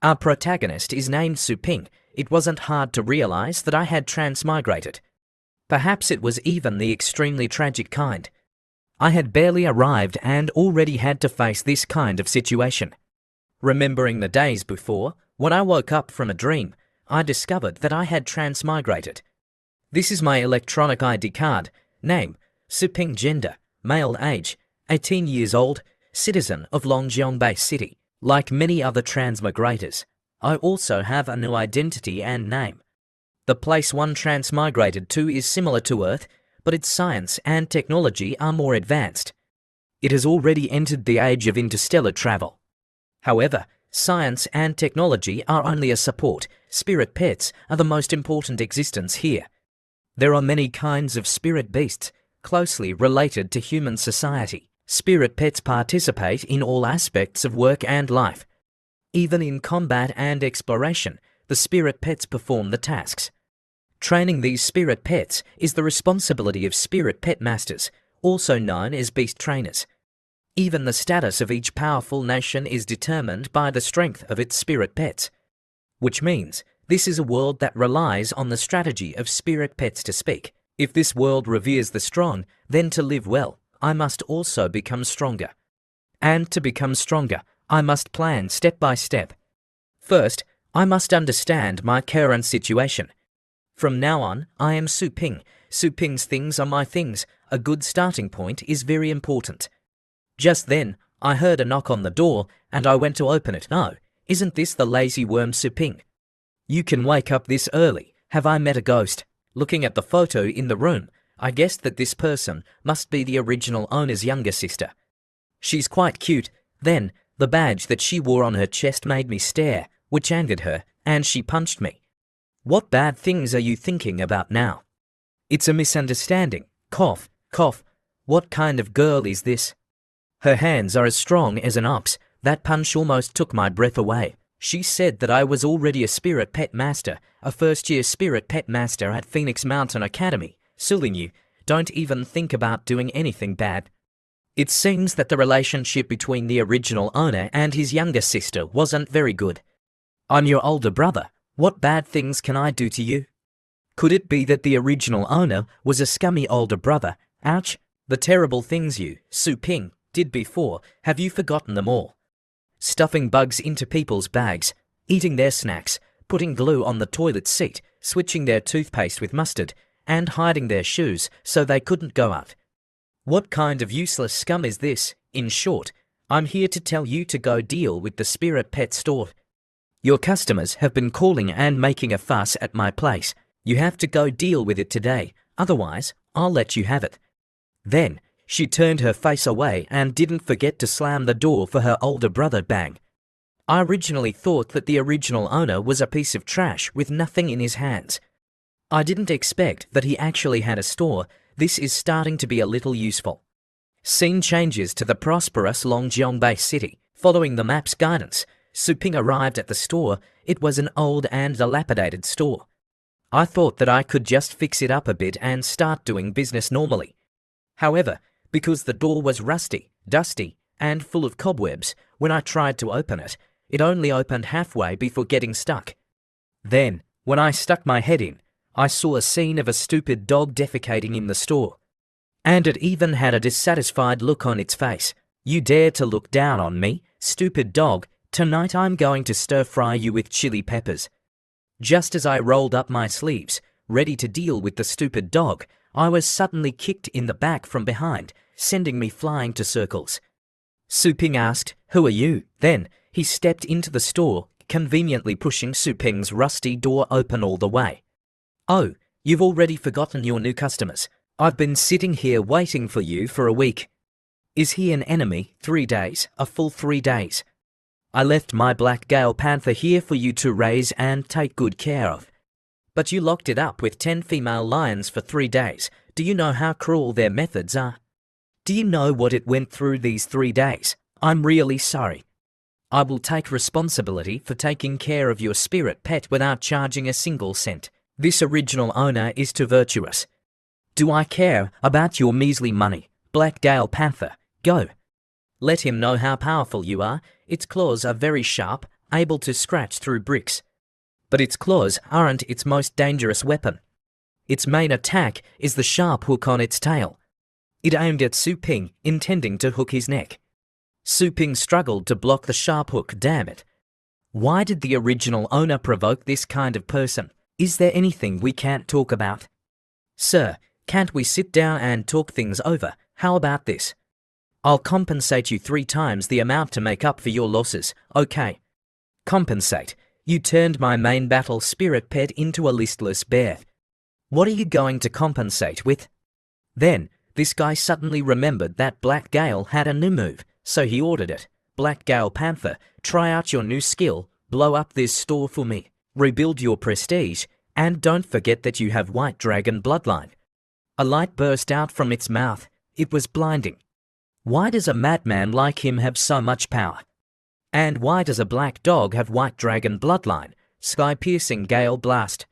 Our protagonist is named Suping. It wasn't hard to realize that I had transmigrated. Perhaps it was even the extremely tragic kind. I had barely arrived and already had to face this kind of situation. Remembering the days before, when I woke up from a dream, I discovered that I had transmigrated. This is my electronic ID card. Name, Suping. Gender, male. Age, 18 years old, citizen of Longyeongbei City. Like many other transmigrators, I also have a new identity and name. The place one transmigrated to is similar to Earth, but its science and technology are more advanced. It has already entered the age of interstellar travel. However, science and technology are only a support. Spirit pets are the most important existence here. There are many kinds of spirit beasts, closely related to human society. Spirit pets participate in all aspects of work and life. Even in combat and exploration, the spirit pets perform the tasks. Training these spirit pets is the responsibility of spirit pet masters, also known as beast trainers. Even the status of each powerful nation is determined by the strength of its spirit pets. Which means this is a world that relies on the strategy of spirit pets to speak. If this world reveres the strong, then to live well, I must also become stronger. And to become stronger, I must plan step by step. First, I must understand my current situation. From now on, I am Suping. Suping's things are my things. A good starting point is very important. Just then, I heard a knock on the door, and I went to open it. Oh, isn't this the lazy worm Suping? You can wake up this early. Have I met a ghost? Looking at the photo in the room, I guessed that this person must be the original owner's younger sister. She's quite cute. Then, the badge that she wore on her chest made me stare, which angered her, and she punched me. What bad things are you thinking about now? It's a misunderstanding. Cough, cough. What kind of girl is this? Her hands are as strong as an ox. That punch almost took my breath away. She said that I was already a spirit pet master, a first-year spirit pet master at Phoenix Mountain Academy. Suling you, don't even think about doing anything bad. It seems that the relationship between the original owner and his younger sister wasn't very good. I'm your older brother. What bad things can I do to you? Could it be that the original owner was a scummy older brother? Ouch! The terrible things you, Suping, did before, have you forgotten them all? Stuffing bugs into people's bags, eating their snacks, putting glue on the toilet seat, switching their toothpaste with mustard, and hiding their shoes so they couldn't go out. What kind of useless scum is this? In short, I'm here to tell you to go deal with the spirit pet store. Your customers have been calling and making a fuss at my place. You have to go deal with it today, otherwise I'll let you have it. Then, she turned her face away and didn't forget to slam the door for her older brother. Bang. I originally thought that the original owner was a piece of trash with nothing in his hands. I didn't expect that he actually had a store. This is starting to be a little useful. Scene changes to the prosperous Longyeongbei City. Following the map's guidance, Suping arrived at the store. It was an old and dilapidated store. I thought that I could just fix it up a bit and start doing business normally. However, because the door was rusty, dusty, and full of cobwebs, when I tried to open it, it only opened halfway before getting stuck. Then, when I stuck my head in, I saw a scene of a stupid dog defecating in the store. And it even had a dissatisfied look on its face. You dare to look down on me, stupid dog? Tonight I'm going to stir-fry you with chili peppers. Just as I rolled up my sleeves, ready to deal with the stupid dog, I was suddenly kicked in the back from behind, sending me flying to circles. Suping asked, "Who are you?" Then, he stepped into the store, conveniently pushing Suping's rusty door open all the way. "Oh, you've already forgotten your new customers. I've been sitting here waiting for you for a week." Is he an enemy? 3 days, a full 3 days. I left my black Gale Panther here for you to raise and take good care of. But you locked it up with 10 female lions for 3 days. Do you know how cruel their methods are? Do you know what it went through these 3 days? I'm really sorry. I will take responsibility for taking care of your spirit pet without charging a single cent. This original owner is too virtuous. Do I care about your measly money? Black Gale Panther, go. Let him know how powerful you are. Its claws are very sharp. able to scratch through bricks. But its claws aren't its most dangerous weapon. Its main attack is the sharp hook on its tail. It aimed at Su Ping, intending to hook his neck. Su Ping struggled to block the sharp hook, damn it. Why did the original owner provoke this kind of person? Is there anything we can't talk about? Sir, can't we sit down and talk things over? How about this? I'll compensate you 3 times the amount to make up for your losses, okay? Compensate. You turned my main battle spirit pet into a listless bear. What are you going to compensate with? Then, this guy suddenly remembered that Black Gale had a new move, so he ordered it. Black Gale Panther, try out your new skill, blow up this store for me, rebuild your prestige, and don't forget that you have White Dragon bloodline. A light burst out from its mouth. It was blinding. Why does a madman like him have so much power? And why does a black dog have White Dragon bloodline? Sky-piercing Gale Blast.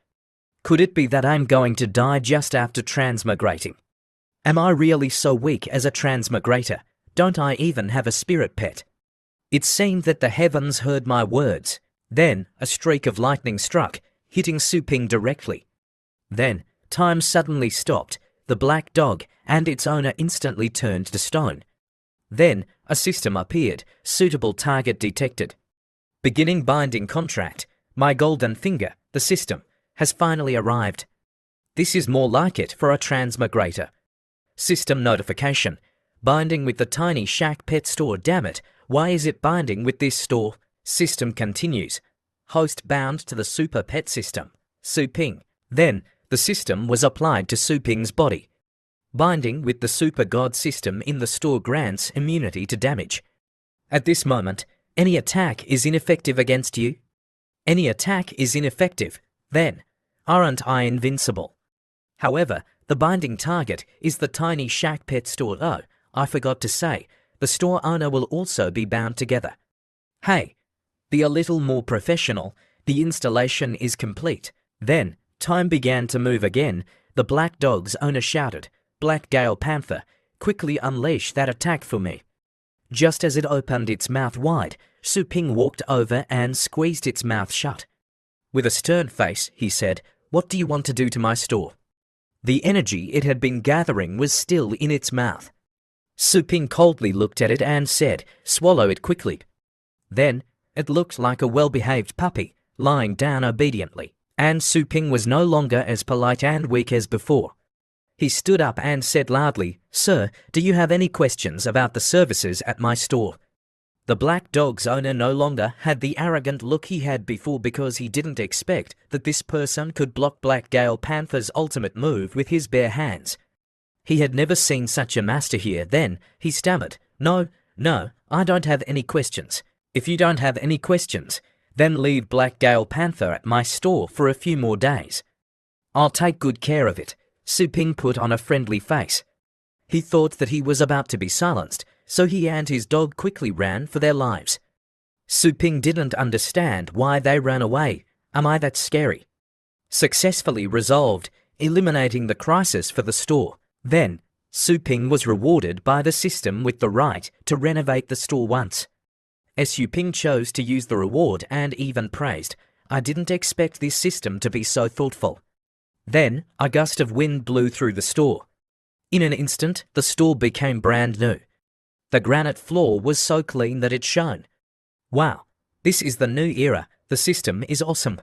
Could it be that I'm going to die just after transmigrating? Am I really so weak as a transmigrator? Don't I even have a spirit pet? It seemed that the heavens heard my words. Then, a streak of lightning struck, hitting Su Ping directly. Then, time suddenly stopped. The black dog and its owner instantly turned to stone. Then, a system appeared, suitable target detected. Beginning binding contract. My golden finger, the system, has finally arrived. This is more like it for a transmigrator. System notification. Binding with the tiny shack pet store, damn it. Why is it binding with this store? System continues. Host bound to the super pet system. Su Ping. Then, the system was applied to Su Ping's body. Binding with the super god system in the store grants immunity to damage. At this moment, any attack is ineffective against you. Any attack is ineffective. Then, aren't I invincible? However, the binding target is the tiny shack pet store. Oh, I forgot to say, the store owner will also be bound together. Hey, be a little more professional. The installation is complete. Then, time began to move again. The black dog's owner shouted, Black Gale Panther, quickly unleash that attack for me. Just as it opened its mouth wide, Su Ping walked over and squeezed its mouth shut. With a stern face, he said, What do you want to do to my store? The energy it had been gathering was still in its mouth. Su Ping coldly looked at it and said, Swallow it quickly. Then, it looked like a well-behaved puppy, lying down obediently, and Su Ping was no longer as polite and weak as before. He stood up and said loudly, Sir, do you have any questions about the services at my store? The black dog's owner no longer had the arrogant look he had before because he didn't expect that this person could block Black Gale Panther's ultimate move with his bare hands. He had never seen such a master here. Then he stammered, No, I don't have any questions. If you don't have any questions, then leave Black Gale Panther at my store for a few more days. I'll take good care of it. Su Ping put on a friendly face. He thought that he was about to be silenced, so he and his dog quickly ran for their lives. Su Ping didn't understand why they ran away. Am I that scary? Successfully resolved, eliminating the crisis for the store. Then, Su Ping was rewarded by the system with the right to renovate the store once. Su Ping chose to use the reward and even praised, I didn't expect this system to be so thoughtful. Then, a gust of wind blew through the store. In an instant, the store became brand new. The granite floor was so clean that it shone. Wow, this is the new era. The system is awesome.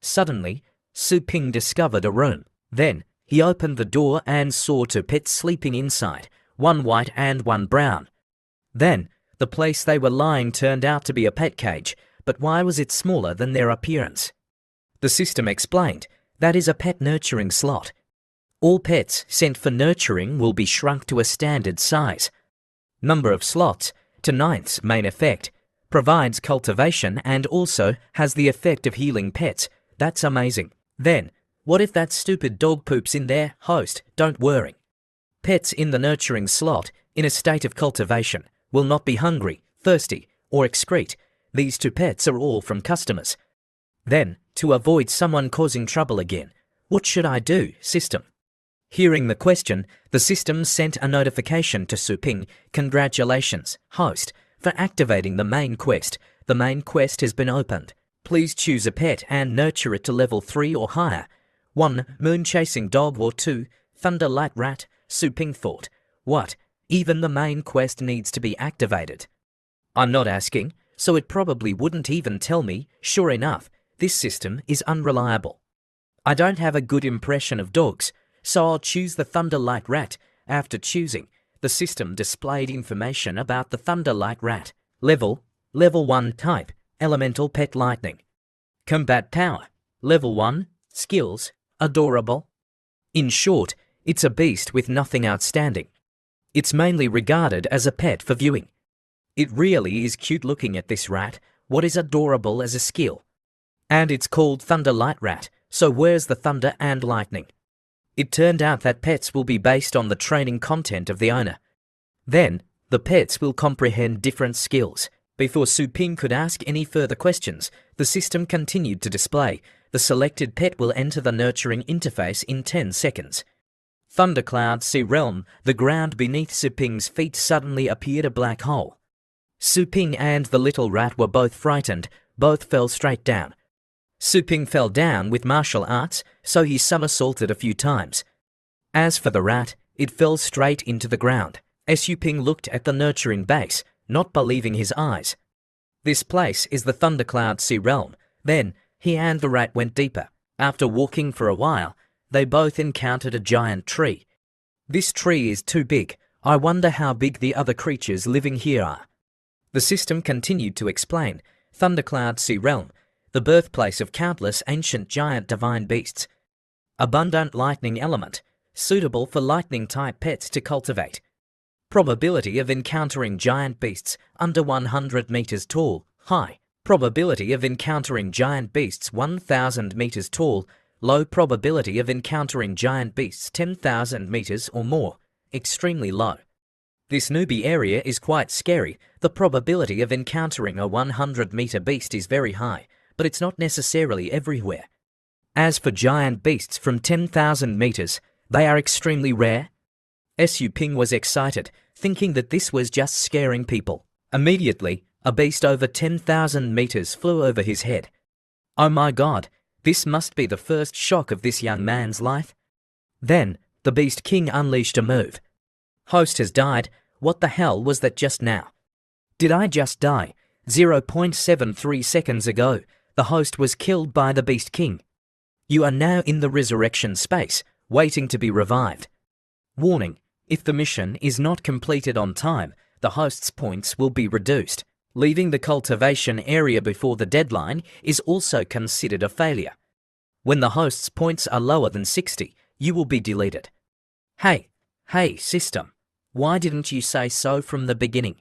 Suddenly, Su Ping discovered a room. Then, he opened the door and saw 2 pets sleeping inside, one white and one brown. Then, the place they were lying turned out to be a pet cage, but why was it smaller than their appearance? The system explained, that is a pet nurturing slot. All pets sent for nurturing will be shrunk to a standard size. Number of slots, to 9th's main effect, provides cultivation and also has the effect of healing pets. That's amazing. Then, what if that stupid dog poops in there? Host, don't worry. Pets in the nurturing slot, in a state of cultivation, will not be hungry, thirsty, or excrete. These 2 pets are all from customers. Then, to avoid someone causing trouble again, what should I do, system? Hearing the question, the system sent a notification to Su Ping. Congratulations, host, for activating the main quest. The main quest has been opened. Please choose a pet and nurture it to level 3 or higher. 1. Moon Chasing Dog, or 2. Thunder Light Rat. Suping thought, what? Even the main quest needs to be activated. I'm not asking, so it probably wouldn't even tell me. Sure enough, this system is unreliable. I don't have a good impression of dogs, so I'll choose the Thunder Light Rat. After choosing, the system displayed information about the Thunder Light Rat. Level 1. Type, Elemental Pet Lightning. Combat Power, Level 1. Skills, Adorable. In short, it's a beast with nothing outstanding. It's mainly regarded as a pet for viewing. It really is cute looking at this rat. What is adorable as a skill? And it's called Thunder Light Rat, so where's the thunder and lightning? It turned out that pets will be based on the training content of the owner. Then, the pets will comprehend different skills. Before Suping could ask any further questions, the system continued to display. The selected pet will enter the nurturing interface in 10 seconds. Thundercloud Sea Realm. The ground beneath Suping's feet suddenly appeared a black hole. Suping and the little rat were both frightened. Both fell straight down. Suping fell down with martial arts, so he somersaulted a few times. As for the rat, it fell straight into the ground. Suping looked at the nurturing base, not believing his eyes. This place is the Thundercloud Sea Realm. Then, he and the rat went deeper. After walking for a while, they both encountered a giant tree. This tree is too big. I wonder how big the other creatures living here are. The system continued to explain. Thundercloud Sea Realm, the birthplace of countless ancient giant divine beasts. Abundant lightning element, suitable for lightning-type pets to cultivate. Probability of encountering giant beasts under 100 meters tall, high. Probability of encountering giant beasts 1,000 meters tall, low. Probability of encountering giant beasts 10,000 meters or more, extremely low. This newbie area is quite scary. The probability of encountering a 100-meter beast is very high, but it's not necessarily everywhere. As for giant beasts from 10,000 meters, they are extremely rare. Suping was excited, thinking that this was just scaring people. Immediately, a beast over 10,000 meters flew over his head. Oh my God, this must be the first shock of this young man's life. Then, the Beast King unleashed a move. Host has died. What the hell was that just now? Did I just die? 0.73 seconds ago, the host was killed by the Beast King. You are now in the resurrection space, waiting to be revived. Warning, if the mission is not completed on time, the host's points will be reduced. Leaving the cultivation area before the deadline is also considered a failure. When the host's points are lower than 60, you will be deleted. Hey, system, why didn't you say so from the beginning?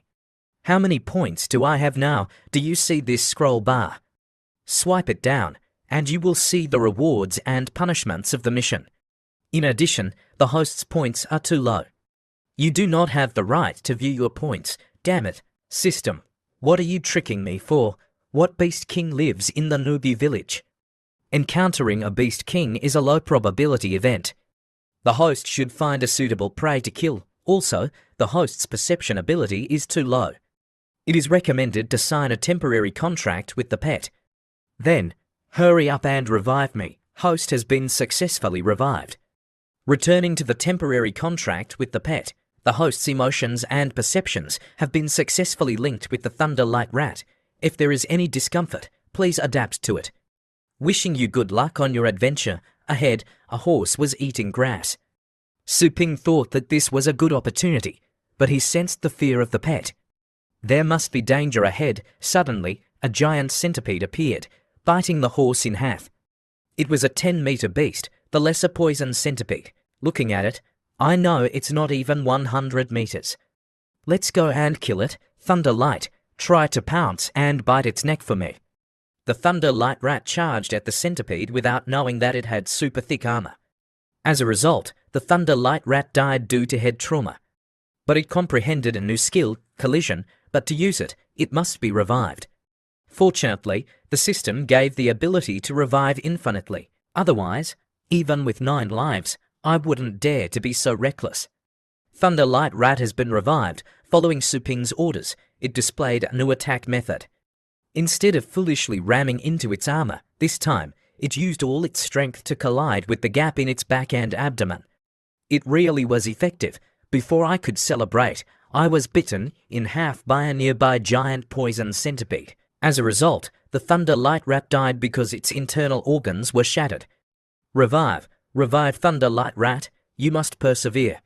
How many points do I have now? Do you see this scroll bar? Swipe it down, and you will see the rewards and punishments of the mission. In addition, the host's points are too low. You do not have the right to view your points. Damn it, system. What are you tricking me for? What Beast King lives in the newbie village? Encountering a Beast King is a low probability event. The host should find a suitable prey to kill. Also, the host's perception ability is too low. It is recommended to sign a temporary contract with the pet. Then, hurry up and revive me. Host has been successfully revived. Returning to the temporary contract with the pet, the host's emotions and perceptions have been successfully linked with the Thunder Light Rat. If there is any discomfort, please adapt to it. Wishing you good luck on your adventure. Ahead, a horse was eating grass. Suping thought that this was a good opportunity, but he sensed the fear of the pet. There must be danger ahead. Suddenly, a giant centipede appeared, biting the horse in half. It was a 10-meter beast, the lesser poison centipede. Looking at it, I know it's not even 100 meters. Let's go and kill it. Thunder Light, try to pounce and bite its neck for me. The Thunder Light Rat charged at the centipede without knowing that it had super thick armor. As a result, the Thunder Light Rat died due to head trauma. But it comprehended a new skill, collision, but to use it, it must be revived. Fortunately, the system gave the ability to revive infinitely. Otherwise, even with 9 lives, I wouldn't dare to be so reckless. Thunder Light Rat has been revived. Following Suping's orders, it displayed a new attack method. Instead of foolishly ramming into its armor, this time, it used all its strength to collide with the gap in its back and abdomen. It really was effective. Before I could celebrate, I was bitten in half by a nearby giant poison centipede. As a result, the Thunder Light Rat died because its internal organs were shattered. Revive, revive Thunder Light Rat, you must persevere.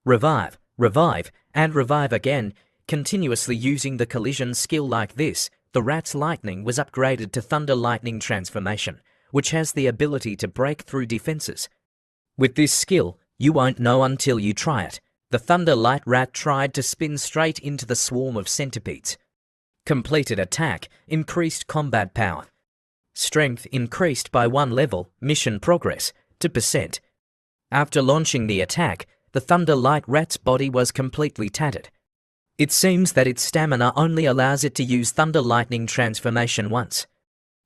Revive, revive, and revive again, continuously using the collision skill like this. The rat's lightning was upgraded to Thunder Lightning Transformation, which has the ability to break through defenses. With this skill, you won't know until you try it. The Thunder Light Rat tried to spin straight into the swarm of centipedes. Completed attack, increased combat power. Strength increased by 1 level, mission progress, 2%. After launching the attack, the Thunder Light Rat's body was completely tattered. It seems that its stamina only allows it to use Thunder Lightning Transformation once.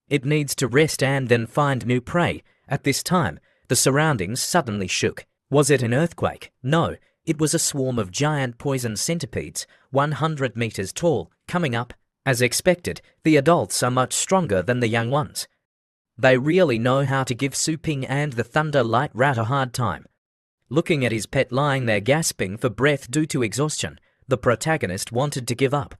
It needs to rest and then find new prey. At this time, the surroundings suddenly shook. Was it an earthquake? No, it was a swarm of giant poison centipedes, 100 meters tall, coming up. As expected, the adults are much stronger than the young ones. They really know how to give Su Ping and the Thunder Light Rat a hard time. Looking at his pet lying there gasping for breath due to exhaustion, the protagonist wanted to give up.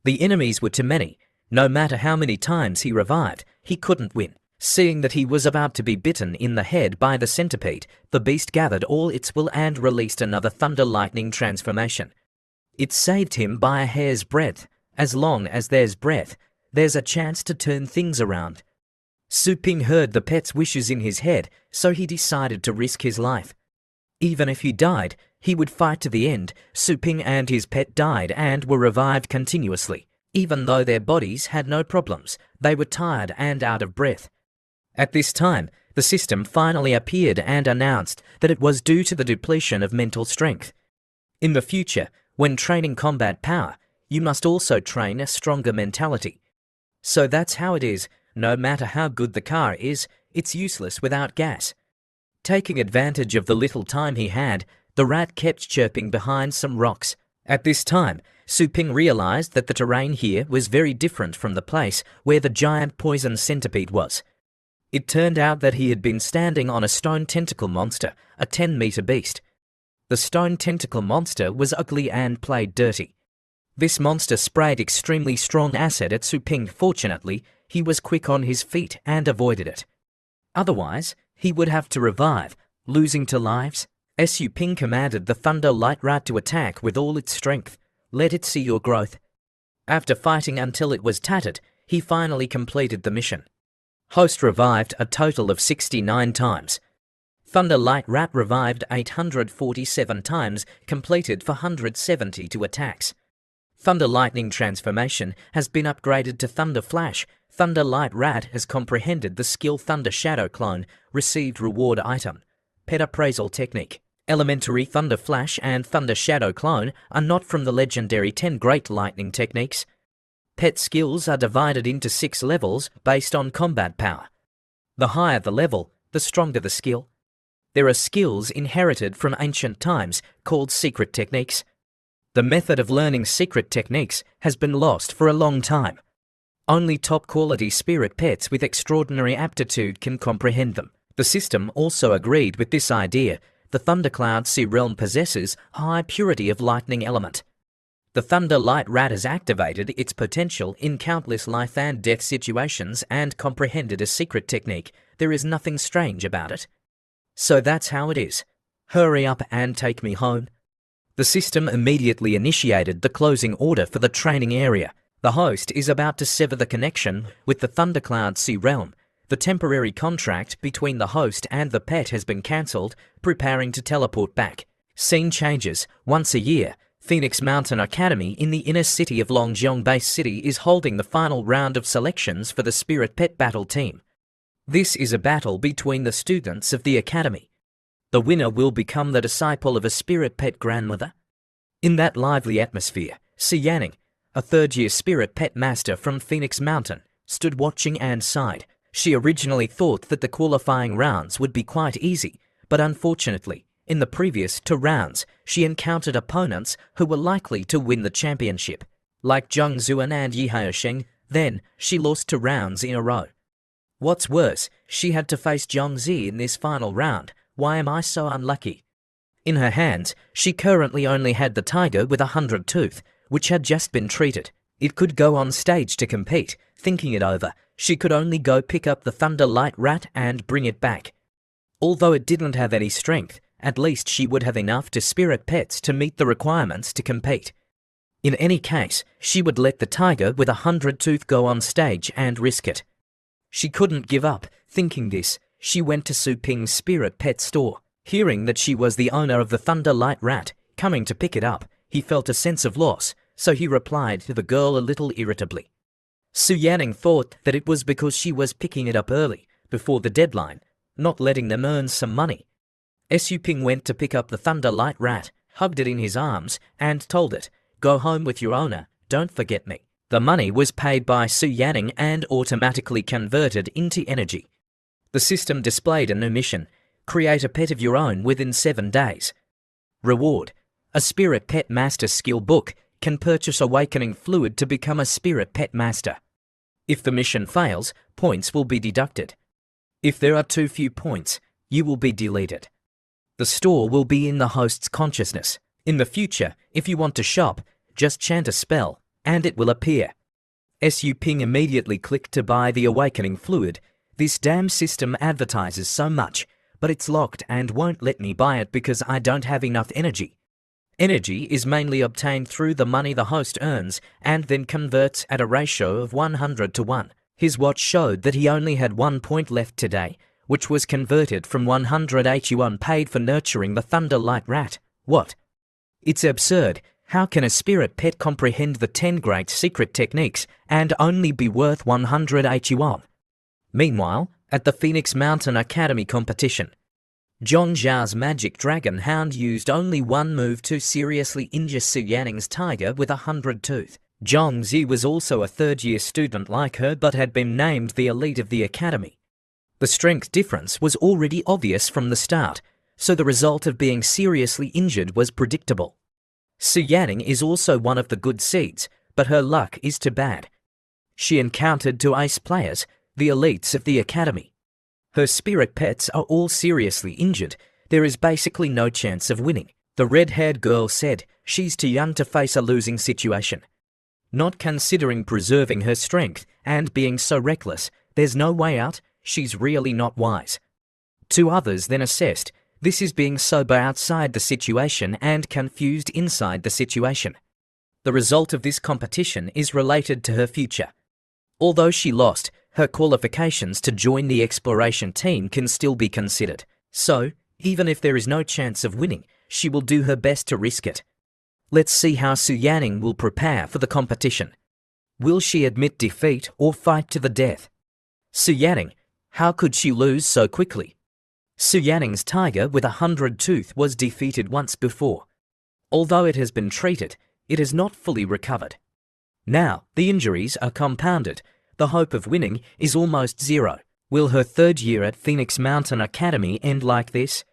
The enemies were too many. No matter how many times he revived, he couldn't win. Seeing that he was about to be bitten in the head by the centipede, the beast gathered all its will and released another Thunder Lightning Transformation. It saved him by a hair's breadth. As long as there's breath, there's a chance to turn things around. Su Ping heard the pet's wishes in his head, so he decided to risk his life. Even if he died, he would fight to the end. Su Ping and his pet died and were revived continuously. Even though their bodies had no problems, they were tired and out of breath. At this time, the system finally appeared and announced that it was due to the depletion of mental strength. In the future, when training combat power, you must also train a stronger mentality. So that's how it is. No matter how good the car is, it's useless without gas. Taking advantage of the little time he had, the rat kept chirping behind some rocks. At this time, Su Ping realized that the terrain here was very different from the place where the giant poison centipede was. It turned out that he had been standing on a stone tentacle monster, a 10-meter beast. The stone tentacle monster was ugly and played dirty. This monster sprayed extremely strong acid at Su Ping. Fortunately, he was quick on his feet and avoided it. Otherwise, he would have to revive, losing 2 lives. Su Ping commanded the Thunder Light Rat to attack with all its strength. Let it see your growth. After fighting until it was tattered, he finally completed the mission. Host revived a total of 69 times. Thunder Light Rat revived 847 times, completed for 172 attacks. Thunder Lightning Transformation has been upgraded to Thunder Flash. Thunder Light Rat has comprehended the skill Thunder Shadow Clone, received reward item. Pet Appraisal Technique. Elementary Thunder Flash and Thunder Shadow Clone are not from the legendary 10 Great Lightning Techniques. Pet skills are divided into 6 levels based on combat power. The higher the level, the stronger the skill. There are skills inherited from ancient times called secret techniques. The method of learning secret techniques has been lost for a long time. Only top-quality spirit pets with extraordinary aptitude can comprehend them. The system also agreed with this idea. The Thundercloud Sea Realm possesses high purity of lightning element. The Thunder Light Rat has activated its potential in countless life and death situations and comprehended a secret technique. There is nothing strange about it. So that's how it is. Hurry up and take me home. The system immediately initiated the closing order for the training area. The host is about to sever the connection with the Thundercloud Sea Realm. The temporary contract between the host and the pet has been cancelled, preparing to teleport back. Scene changes. Once a year, Phoenix Mountain Academy in the inner city of Longjiang Base City is holding the final round of selections for the Spirit Pet Battle Team. This is a battle between the students of the academy. The winner will become the disciple of a Spirit Pet grandmother. In that lively atmosphere, Si Yanning, a third-year Spirit Pet Master from Phoenix Mountain, stood watching and sighed. She originally thought that the qualifying rounds would be quite easy, but unfortunately, in the previous 2 rounds, she encountered opponents who were likely to win the championship. Like Zheng Zuan and Yi Haosheng, Then, she lost 2 rounds in a row. What's worse, she had to face Zhongzi in this final round. Why am I so unlucky? In her hands, she currently only had the tiger with 100 tooth, which had just been treated. It could go on stage to compete. Thinking it over, she could only go pick up the Thunder Light Rat and bring it back. Although it didn't have any strength, at least she would have enough to spirit pets to meet the requirements to compete. In any case, she would let the tiger with 100 tooth go on stage and risk it. She couldn't give up. Thinking this, she went to Su Ping's spirit pet store. Hearing that she was the owner of the Thunder Light Rat, coming to pick it up, he felt a sense of loss, so he replied to the girl a little irritably. Su Yanning thought that it was because she was picking it up early, before the deadline, not letting them earn some money. Su Ping went to pick up the Thunder Light Rat, hugged it in his arms, and told it, "Go home with your owner, don't forget me." The money was paid by Su Yanning and automatically converted into energy. The system displayed a new mission: create a pet of your own within 7 days. Reward: a Spirit Pet Master skill book. Can purchase awakening fluid to become a Spirit Pet Master. If the mission fails, points will be deducted. If there are too few points, you will be deleted. The store will be in the host's consciousness. In the future, if you want to shop, just chant a spell, and it will appear. Su Ping immediately clicked to buy the awakening fluid. This damn system advertises so much, but it's locked and won't let me buy it because I don't have enough energy. Energy is mainly obtained through the money the host earns and then converts at a ratio of 100 to 1. His watch showed that he only had 1 point left today, which was converted from 181 paid for nurturing the Thunder Light Rat. What? It's absurd. How can a spirit pet comprehend the 10 great secret techniques and only be worth 181? Meanwhile, at the Phoenix Mountain Academy competition, Zhong Zhao's magic dragon hound used only 1 move to seriously injure Su Yanning's tiger with 100 tooth. Zhong Zi was also a third-year student like her but had been named the elite of the academy. The strength difference was already obvious from the start, so the result of being seriously injured was predictable. Su Yanning is also one of the good seeds, but her luck is too bad. She encountered 2 ace players, the elites of the academy. Her spirit pets are all seriously injured. There is basically no chance of winning. The red-haired girl said she's too young to face a losing situation. Not considering preserving her strength and being so reckless, there's no way out. She's really not wise. 2 others then assessed this is being sober outside the situation and confused inside the situation. The result of this competition is related to her future. Although she lost, her qualifications to join the exploration team can still be considered. So, even if there is no chance of winning, she will do her best to risk it. Let's see how Su Yanning will prepare for the competition. Will she admit defeat or fight to the death? Su Yanning, how could she lose so quickly? Su Yanning's tiger with 100 tooth was defeated once before. Although it has been treated, it has not fully recovered. Now, the injuries are compounded. The hope of winning is almost 0. Will her 3rd year at Phoenix Mountain Academy end like this?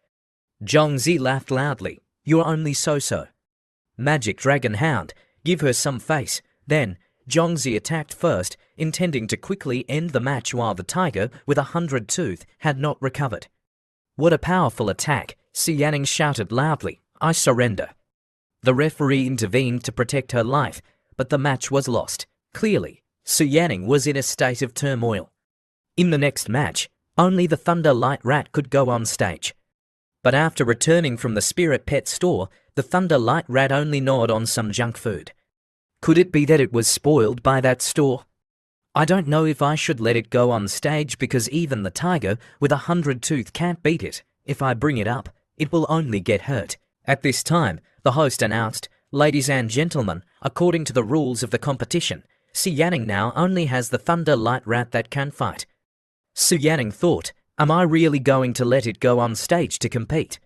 Zhongzi laughed loudly. You're only so-so. Magic Dragon Hound, give her some face. Then, Zhongzi attacked first, intending to quickly end the match while the tiger with 100 tooth had not recovered. What a powerful attack! Su Yanning shouted loudly, I surrender. The referee intervened to protect her life, but the match was lost. Clearly, Su Yanning was in a state of turmoil. In the next match, only the Thunder Light Rat could go on stage. But after returning from the Spirit Pet store, the Thunder Light Rat only gnawed on some junk food. Could it be that it was spoiled by that store? I don't know if I should let it go on stage because even the tiger with 100 tooth can't beat it. If I bring it up, it will only get hurt. At this time, the host announced, Ladies and gentlemen, according to the rules of the competition, Su Yanning now only has the Thunder Light Rat that can fight. Su Yanning thought, am I really going to let it go on stage to compete?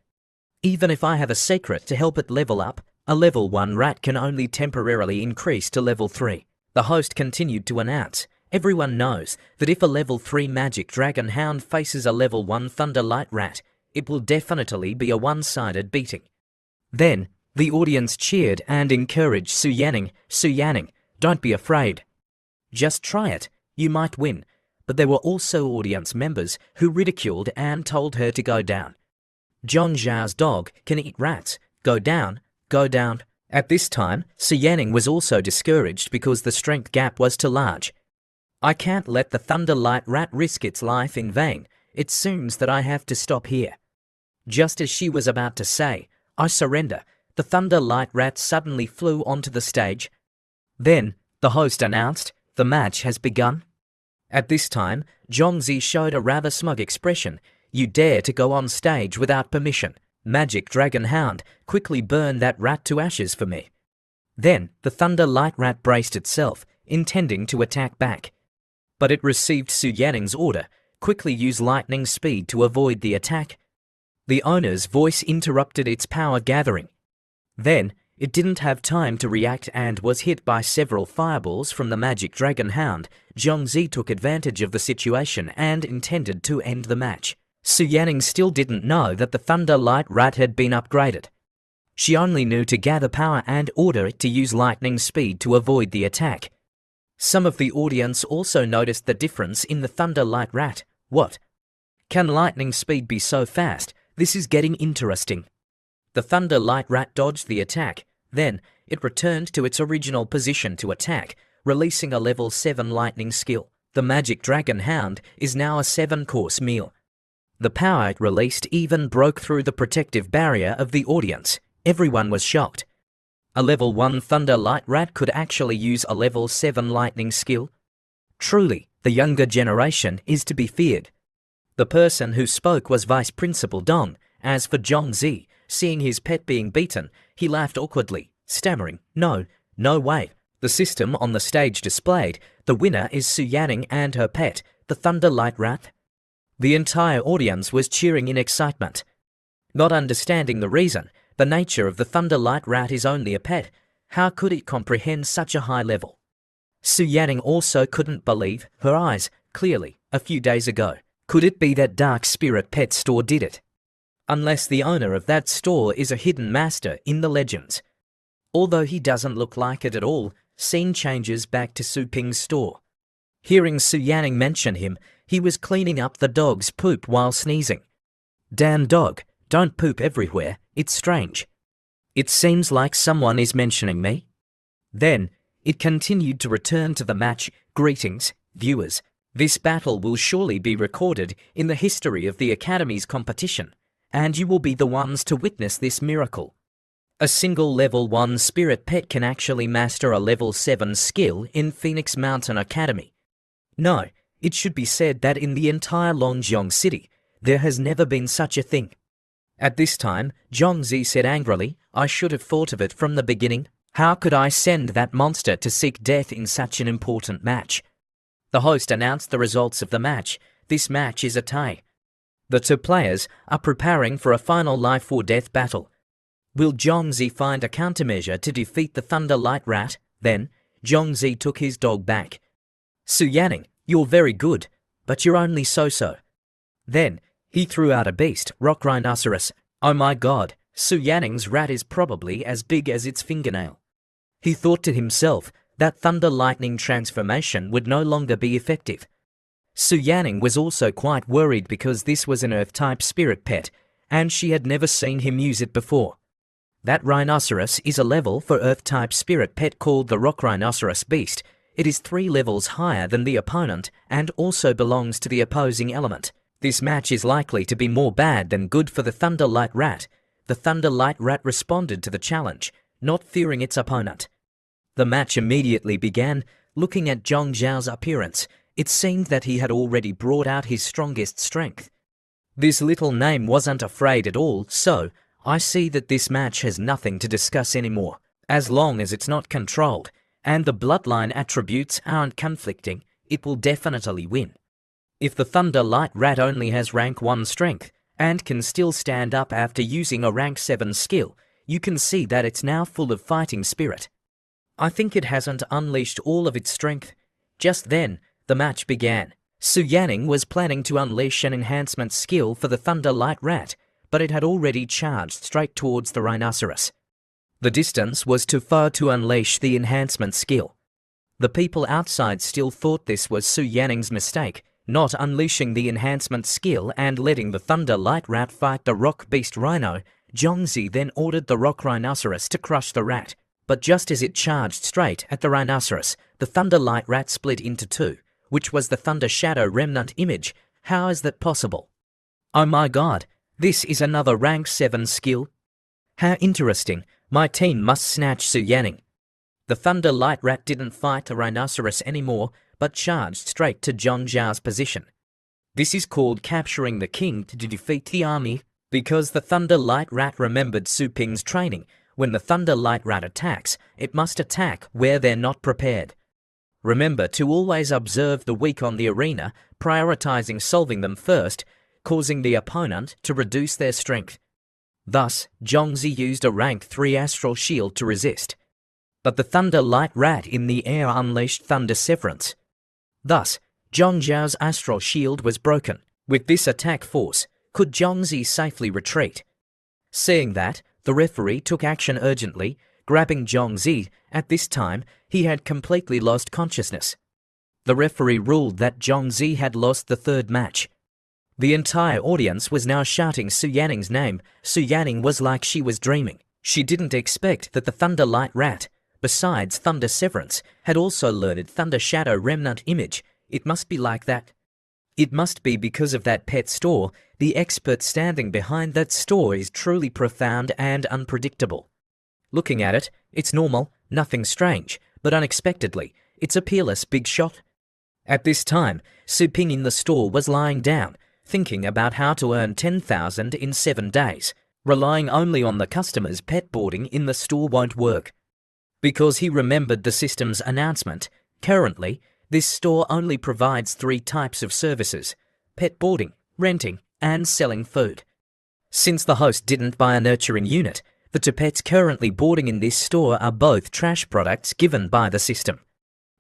Even if I have a secret to help it level up, a level 1 rat can only temporarily increase to level 3. The host continued to announce, everyone knows that if a level 3 Magic Dragon Hound faces a level 1 Thunder Light Rat, it will definitely be a one-sided beating. Then, the audience cheered and encouraged Su Yanning, don't be afraid. Just try it, you might win. But there were also audience members who ridiculed and told her to go down. Zhong Zhao's dog can eat rats. Go down, go down. At this time, Su Yanning was also discouraged because the strength gap was too large. I can't let the Thunder Light Rat risk its life in vain. It seems that I have to stop here. Just as she was about to say, I surrender, the Thunder Light Rat suddenly flew onto the stage. Then, the host announced, the match has begun. At this time, Zhongzi showed a rather smug expression. You dare to go on stage without permission. Magic Dragon Hound, quickly burn that rat to ashes for me. Then, the Thunder Light Rat braced itself, intending to attack back. But it received Su Yanning's order, quickly use lightning speed to avoid the attack. The owner's voice interrupted its power gathering. Then, it didn't have time to react and was hit by several fireballs from the Magic Dragon Hound. Zhongzi took advantage of the situation and intended to end the match. Su Yanning still didn't know that the Thunder Light Rat had been upgraded. She only knew to gather power and order it to use lightning speed to avoid the attack. Some of the audience also noticed the difference in the Thunder Light Rat. What? Can lightning speed be so fast? This is getting interesting. The Thunder Light Rat dodged the attack. Then, it returned to its original position to attack, releasing a level 7 lightning skill. The Magic Dragon Hound is now a 7-course meal. The power it released even broke through the protective barrier of the audience. Everyone was shocked. A level 1 Thunder Light Rat could actually use a level 7 lightning skill. Truly, the younger generation is to be feared. The person who spoke was Vice Principal Dong. As for Zhongzi, seeing his pet being beaten, he laughed awkwardly, stammering, no way. The system on the stage displayed, the winner is Su Yanning and her pet, the Thunder Light Rat. The entire audience was cheering in excitement. Not understanding the reason, the nature of the Thunder Light Rat is only a pet. How could it comprehend such a high level? Su Yanning also couldn't believe her eyes, clearly, a few days ago. Could it be that Dark Spirit Pet Store did it? Unless the owner of that store is a hidden master in the legends. Although he doesn't look like it at all, scene changes back to Su Ping's store. Hearing Su Yanning mention him, he was cleaning up the dog's poop while sneezing. Damn dog, don't poop everywhere, it's strange. It seems like someone is mentioning me. Then, it continued to return to the match. Greetings, viewers. This battle will surely be recorded in the history of the Academy's competition, and you will be the ones to witness this miracle. A single level 1 spirit pet can actually master a level 7 skill in Phoenix Mountain Academy. No, it should be said that in the entire Longjiang city, there has never been such a thing. At this time, Zhongzi said angrily, I should have thought of it from the beginning. How could I send that monster to seek death in such an important match? The host announced the results of the match. This match is a tie. The two players are preparing for a final life or death battle. Will Zhongzi find a countermeasure to defeat the Thunder Light Rat? Then, Zhongzi took his dog back. Su Yanning, you're very good, but you're only so-so. Then, he threw out a beast, Rock Rhinoceros. Oh my god, Su Yanning's rat is probably as big as its fingernail. He thought to himself that Thunder Lightning transformation would no longer be effective. Su Yanning was also quite worried because this was an Earth-type spirit pet, and she had never seen him use it before. That rhinoceros is a level for Earth-type spirit pet called the Rock Rhinoceros Beast. It is 3 levels higher than the opponent and also belongs to the opposing element. This match is likely to be more bad than good for the Thunder Light Rat. The Thunder Light Rat responded to the challenge, not fearing its opponent. The match immediately began. Looking at Zhong Zhao's appearance, it seemed that he had already brought out his strongest strength. This little name wasn't afraid at all, so I see that this match has nothing to discuss anymore. As long as it's not controlled, and the bloodline attributes aren't conflicting, it will definitely win. If the Thunder Light Rat only has rank 1 strength, and can still stand up after using a rank 7 skill, you can see that it's now full of fighting spirit. I think it hasn't unleashed all of its strength. Just then, the match began. Su Yanning was planning to unleash an enhancement skill for the Thunder Light Rat, but it had already charged straight towards the rhinoceros. The distance was too far to unleash the enhancement skill. The people outside still thought this was Su Yanning's mistake, not unleashing the enhancement skill and letting the Thunder Light Rat fight the Rock Beast Rhino. Zhongzi then ordered the Rock Rhinoceros to crush the rat. But just as it charged straight at the rhinoceros, the Thunder Light Rat split into two, which was the Thunder Shadow Remnant image. How is that possible? Oh my god, this is another rank 7 skill? How interesting, my team must snatch Su Yanning. The Thunder Light Rat didn't fight the rhinoceros anymore, but charged straight to Zhong Zhao's position. This is called capturing the king to defeat the army, because the Thunder Light Rat remembered Su Ping's training. When the Thunder Light Rat attacks, it must attack where they're not prepared. Remember to always observe the weak on the arena, prioritizing solving them first, causing the opponent to reduce their strength. Thus, Zhongzi used a rank 3 astral shield to resist. But the Thunder Light Rat in the air unleashed Thunder Severance. Thus, Zhong Zhao's astral shield was broken. With this attack force, could Zhongzi safely retreat? Seeing that, the referee took action urgently, grabbing Zhongzi. At this time, he had completely lost consciousness. The referee ruled that Zhongzi had lost the third match. The entire audience was now shouting Su Yanning's name. Su Yanning was like she was dreaming. She didn't expect that the Thunder Light Rat, besides Thunder Severance, had also learned Thunder Shadow Remnant image. It must be like that. It must be because of that pet store. The expert standing behind that store is truly profound and unpredictable. Looking at it, it's normal, nothing strange, but unexpectedly, it's a peerless big shot. At this time, Su Ping in the store was lying down, thinking about how to earn 10,000 in 7 days. Relying only on the customer's pet boarding in the store won't work. Because he remembered the system's announcement, currently, this store only provides 3 types of services: pet boarding, renting, and selling food. Since the host didn't buy a nurturing unit, the 2 pets currently boarding in this store are both trash products given by the system.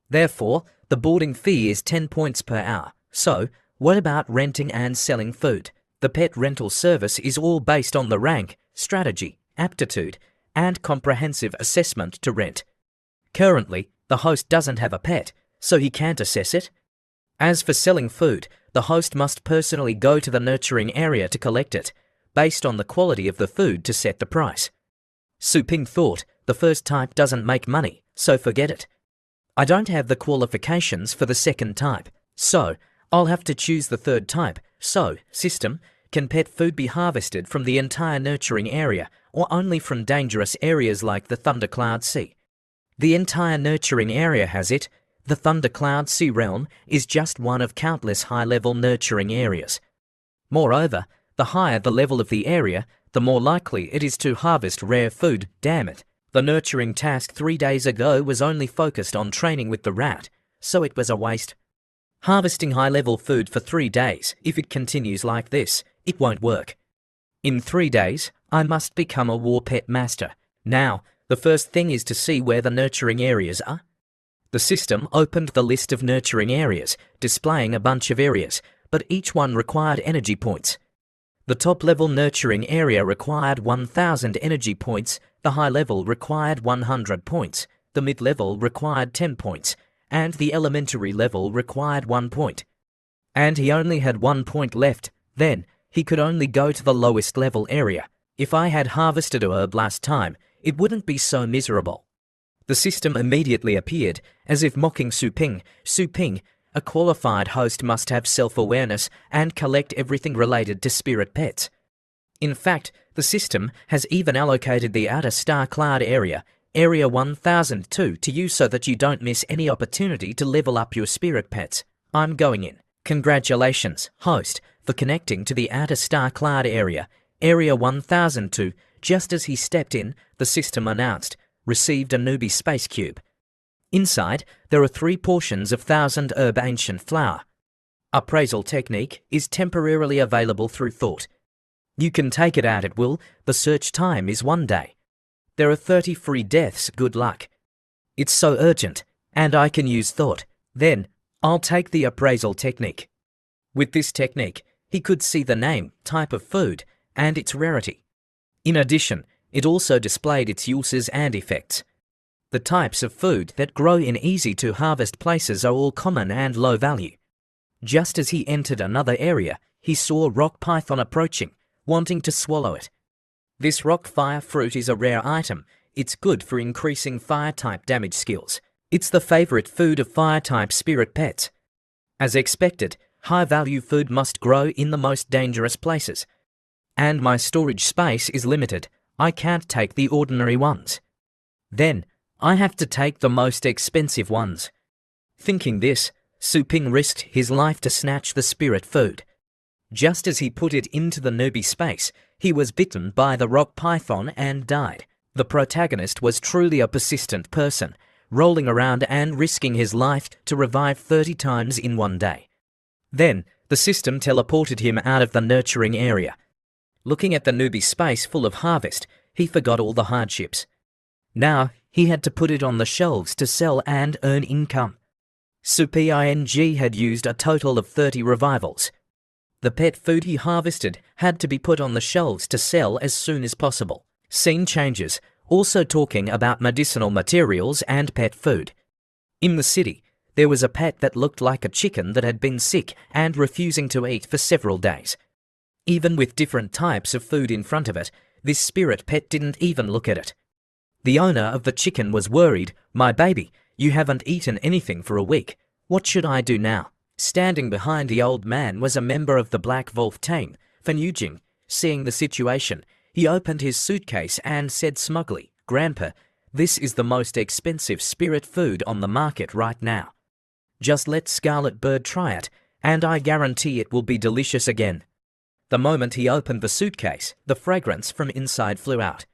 Therefore, the boarding fee is 10 points per hour. So, what about renting and selling food? The pet rental service is all based on the rank, strategy, aptitude, and comprehensive assessment to rent. Currently, the host doesn't have a pet, so he can't assess it. As for selling food, the host must personally go to the nurturing area to collect it, based on the quality of the food to set the price. Su Ping thought, the first type doesn't make money, so forget it. I don't have the qualifications for the second type, so I'll have to choose the third type. So, system, can pet food be harvested from the entire nurturing area, or only from dangerous areas like the Thundercloud Sea? The entire nurturing area has it. The Thundercloud Sea realm is just one of countless high-level nurturing areas. Moreover, the higher the level of the area, the more likely it is to harvest rare food. Damn it. The nurturing task 3 days ago was only focused on training with the rat, so it was a waste. Harvesting high-level food for 3 days, if it continues like this, it won't work. In 3 days, I must become a war pet master. Now, the first thing is to see where the nurturing areas are. The system opened the list of nurturing areas, displaying a bunch of areas, but each one required energy points. The top-level nurturing area required 1,000 energy points, the high-level required 100 points, the mid-level required 10 points, and the elementary level required 1 point. And he only had 1 point left. Then, he could only go to the lowest level area. If I had harvested a herb last time, it wouldn't be so miserable. The system immediately appeared, as if mocking Su Ping. Su Ping, a qualified host, must have self-awareness and collect everything related to spirit pets. In fact, the system has even allocated the outer star cloud area, Area 1002, to you so that you don't miss any opportunity to level up your spirit pets. I'm going in. Congratulations, host, for connecting to the outer star cloud area, Area 1002. Just as he stepped in, the system announced, received a newbie space cube. Inside, there are 3 portions of 1000 herb ancient flower. Appraisal technique is temporarily available through thought. You can take it out at will. The search time is 1 day. There are 30 free deaths. Good luck. It's so urgent, and I can use thought. Then, I'll take the appraisal technique. With this technique, he could see the name, type of food, and its rarity. In addition, it also displayed its uses and effects. The types of food that grow in easy-to-harvest places are all common and low value. Just as he entered another area, he saw a rock python approaching, wanting to swallow it. This rock fire fruit is a rare item. It's good for increasing fire-type damage skills. It's the favorite food of fire-type spirit pets. As expected, high-value food must grow in the most dangerous places. And my storage space is limited. I can't take the ordinary ones. Then, I have to take the most expensive ones. Thinking this, Suping risked his life to snatch the spirit food. Just as he put it into the newbie space, he was bitten by the rock python and died. The protagonist was truly a persistent person, rolling around and risking his life to revive 30 times in one day. Then, the system teleported him out of the nurturing area. Looking at the newbie space full of harvest, he forgot all the hardships. Now, he had to put it on the shelves to sell and earn income. Suping had used a total of 30 revivals. The pet food he harvested had to be put on the shelves to sell as soon as possible. Scene changes, also talking about medicinal materials and pet food. In the city, there was a pet that looked like a chicken that had been sick and refusing to eat for several days. Even with different types of food in front of it, this spirit pet didn't even look at it. The owner of the chicken was worried. "My baby, you haven't eaten anything for a week. What should I do now?" Standing behind the old man was a member of the Black Wolf team, Fanujing. Seeing the situation, he opened his suitcase and said smugly, "Grandpa, this is the most expensive spirit food on the market right now. Just let Scarlet Bird try it, and I guarantee it will be delicious again." The moment he opened the suitcase, the fragrance from inside flew out.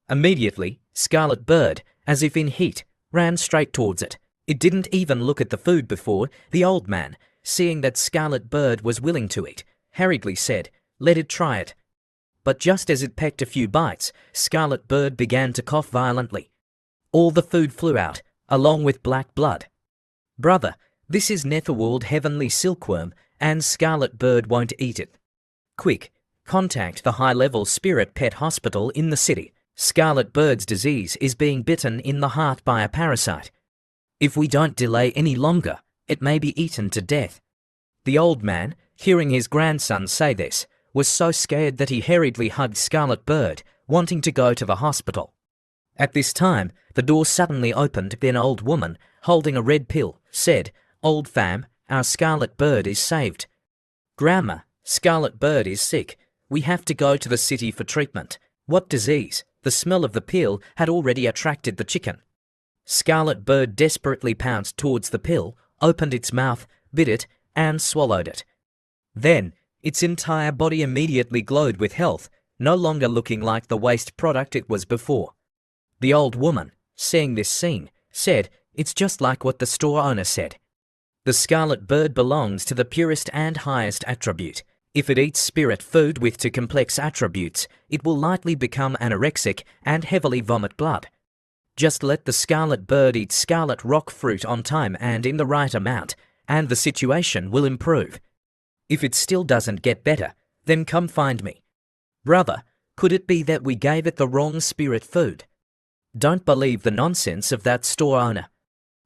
Immediately, Scarlet Bird, as if in heat, ran straight towards it. It didn't even look at the food before. The old man, seeing that Scarlet Bird was willing to eat, hurriedly said, "Let it try it." But just as it pecked a few bites, Scarlet Bird began to cough violently. All the food flew out, along with black blood. "Brother, this is Netherworld Heavenly Silkworm, and Scarlet Bird won't eat it. Quick, contact the high-level spirit pet hospital in the city. Scarlet Bird's disease is being bitten in the heart by a parasite. If we don't delay any longer, it may be eaten to death." The old man, hearing his grandson say this, was so scared that he hurriedly hugged Scarlet Bird, wanting to go to the hospital. At this time, the door suddenly opened. Then an old woman, holding a red pill, said, "Old fam, our Scarlet Bird is saved." "Grandma, Scarlet Bird is sick. We have to go to the city for treatment." "What disease?" The smell of the pill had already attracted the chicken. Scarlet Bird desperately pounced towards the pill, opened its mouth, bit it, and swallowed it. Then, its entire body immediately glowed with health, no longer looking like the waste product it was before. The old woman, seeing this scene, said, "It's just like what the store owner said. The Scarlet Bird belongs to the purest and highest attribute. If it eats spirit food with too complex attributes, it will likely become anorexic and heavily vomit blood. Just let the Scarlet Bird eat scarlet rock fruit on time and in the right amount, and the situation will improve. If it still doesn't get better, then come find me." "Brother, could it be that we gave it the wrong spirit food?" "Don't believe the nonsense of that store owner.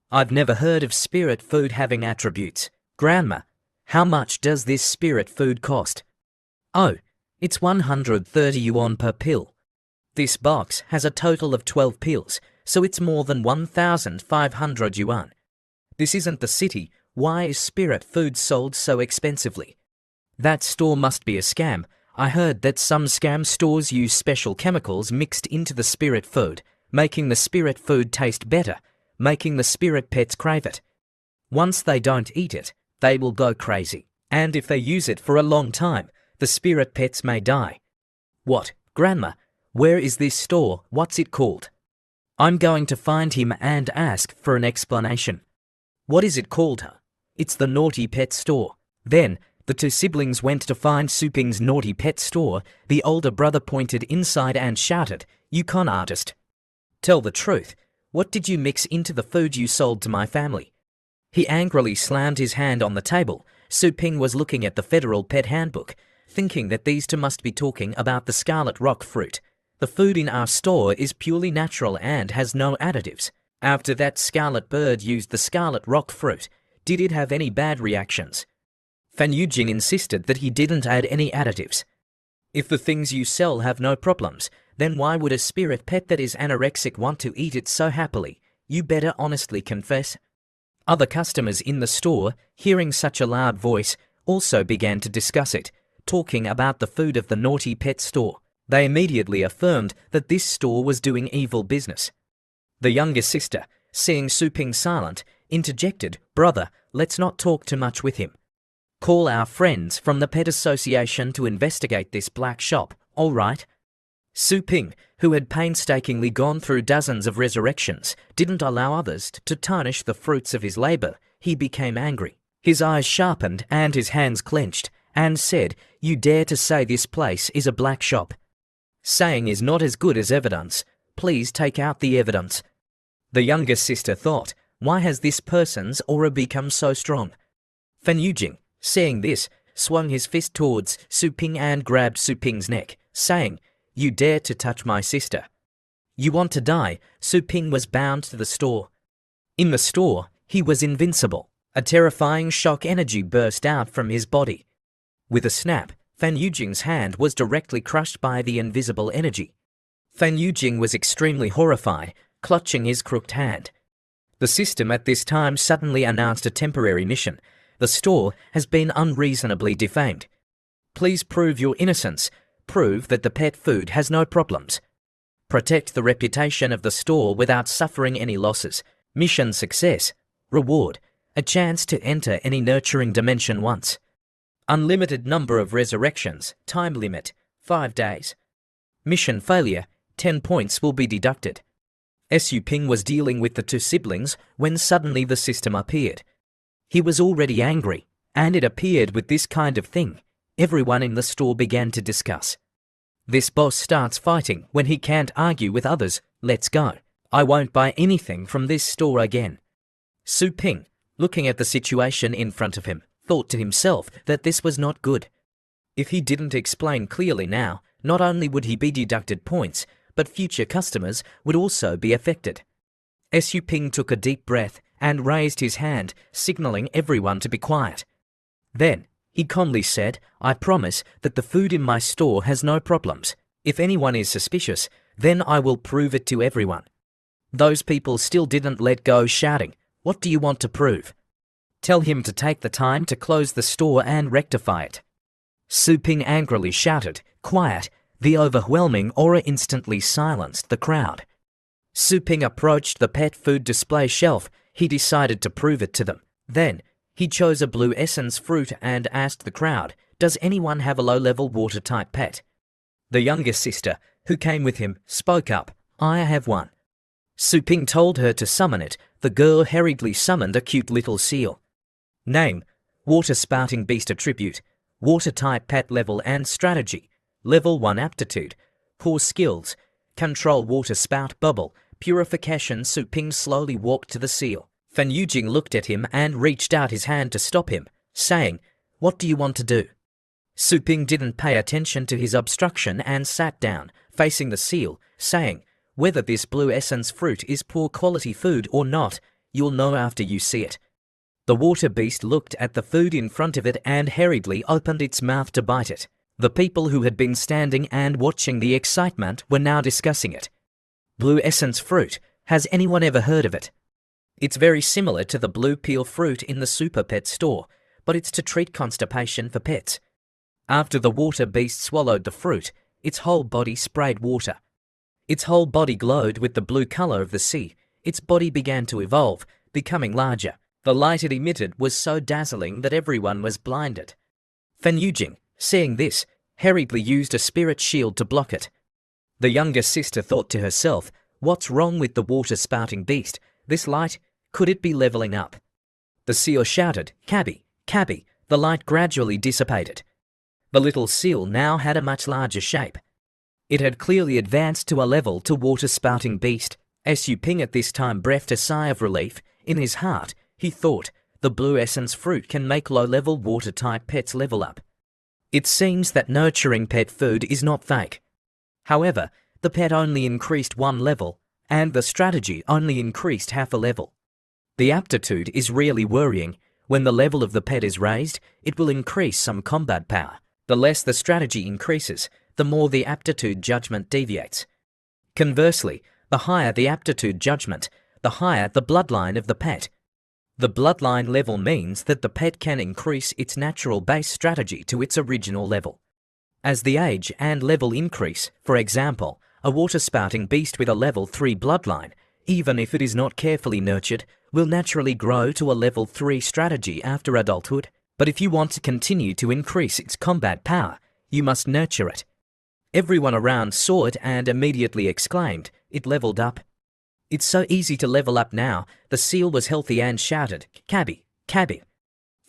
I've never heard of spirit food having attributes. Grandma, how much does this spirit food cost?" "Oh, it's 130 yuan per pill. This box has a total of 12 pills, so it's more than 1,500 yuan. This isn't the city. Why is spirit food sold so expensively?" "That store must be a scam. I heard that some scam stores use special chemicals mixed into the spirit food, making the spirit food taste better, making the spirit pets crave it. Once they don't eat it, they will go crazy. And if they use it for a long time, the spirit pets may die." "What, Grandma? Where is this store? What's it called?" "I'm going to find him and ask for an explanation." "What is it called?" "It's the Naughty Pet Store." Then, the two siblings went to find Suping's Naughty Pet Store. The older brother pointed inside and shouted, "You con artist! Tell the truth. What did you mix into the food you sold to my family?" He angrily slammed his hand on the table. Suping was looking at the Federal Pet Handbook, thinking that these two must be talking about the scarlet rock fruit. "The food in our store is purely natural and has no additives. After that scarlet bird used the scarlet rock fruit, did it have any bad reactions? Fan Yujing insisted that he didn't add any additives. If the things you sell have no problems, then why would a spirit pet that is anorexic want to eat it so happily? You better honestly confess. Other customers in the store, hearing such a loud voice, also began to discuss it, talking about the food of the naughty pet store. They immediately affirmed that this store was doing evil business. The younger sister, seeing Su Ping silent, interjected, "Brother, let's not talk too much with him. Call our friends from the Pet Association to investigate this black shop, all right?" Su Ping, who had painstakingly gone through dozens of resurrections, didn't allow others to tarnish the fruits of his labor. He became angry. His eyes sharpened and his hands clenched, and said, "You dare to say this place is a black shop? Saying is not as good as evidence. Please take out the evidence." The younger sister thought, why has this person's aura become so strong? Fan Yujing, seeing this, swung his fist towards Su Ping and grabbed Su Ping's neck, saying, "You dare to touch my sister? You want to die?" Su Ping was bound to the store. In the store, he was invincible. A terrifying shock energy burst out from his body. With a snap, Fan Yujing's hand was directly crushed by the invisible energy. Fan Yujing was extremely horrified, clutching his crooked hand. The system at this time suddenly announced a temporary mission. The store has been unreasonably defamed. Please prove your innocence. Prove that the pet food has no problems. Protect the reputation of the store without suffering any losses. Mission success. Reward: a chance to enter any nurturing dimension once. Unlimited number of resurrections. Time limit: 5 days. Mission failure: 10 points will be deducted. Su Ping was dealing with the two siblings when suddenly the system appeared. He was already angry, and it appeared with this kind of thing. Everyone in the store began to discuss. This boss starts fighting when he can't argue with others. Let's go. I won't buy anything from this store again. Su Ping, looking at the situation in front of him, thought to himself that this was not good. If he didn't explain clearly now, not only would he be deducted points, but future customers would also be affected. Su Ping took a deep breath and raised his hand, signaling everyone to be quiet. Then, he calmly said, "I promise that the food in my store has no problems. If anyone is suspicious, then I will prove it to everyone." Those people still didn't let go, shouting, "What do you want to prove? Tell him to take the time to close the store and rectify it." Su Ping angrily shouted, "Quiet." The overwhelming aura instantly silenced the crowd. Su Ping approached the pet food display shelf. He decided to prove it to them. Then, he chose a blue essence fruit and asked the crowd, "Does anyone have a low-level water-type pet?" The younger sister, who came with him, spoke up, "I have one." Su Ping told her to summon it. The girl hurriedly summoned a cute little seal. Name: Water-spouting beast attribute, water-type pet level and strategy. Level 1 aptitude, core skills, control water spout bubble, purification. Su Ping slowly walked to the seal. Fan Yujing looked at him and reached out his hand to stop him, saying, "What do you want to do?" Su Ping didn't pay attention to his obstruction and sat down, facing the seal, saying, "Whether this blue essence fruit is poor quality food or not, you'll know after you see it." The water beast looked at the food in front of it and hurriedly opened its mouth to bite it. The people who had been standing and watching the excitement were now discussing it. Blue essence fruit. Has anyone ever heard of it? It's very similar to the blue peel fruit in the Super Pet store, but it's to treat constipation for pets. After the water beast swallowed the fruit, its whole body sprayed water. Its whole body glowed with the blue color of the sea. Its body began to evolve, becoming larger. The light it emitted was so dazzling that everyone was blinded. Fan Yujing, seeing this, hurriedly used a spirit shield to block it. The younger sister thought to herself, "What's wrong with the water-spouting beast? This light, could it be leveling up?" The seal shouted, "Cabby, Cabby." The light gradually dissipated. The little seal now had a much larger shape. It had clearly advanced to a level to water-spouting beast. Su Ping at this time breathed a sigh of relief. In his heart, he thought, the blue essence fruit can make low-level water-type pets level up. It seems that nurturing pet food is not fake. However, the pet only increased 1 level, and the strategy only increased half a level. The aptitude is really worrying. When the level of the pet is raised, it will increase some combat power. The less the strategy increases, the more the aptitude judgment deviates. Conversely, the higher the aptitude judgment, the higher the bloodline of the pet. The bloodline level means that the pet can increase its natural base strategy to its original level. As the age and level increase, for example, a water-spouting beast with a level 3 bloodline, even if it is not carefully nurtured, will naturally grow to a level 3 strategy after adulthood. But if you want to continue to increase its combat power, you must nurture it. Everyone around saw it and immediately exclaimed, "It leveled up." "It's so easy to level up now." The seal was healthy and shouted, "Cabby, cabby."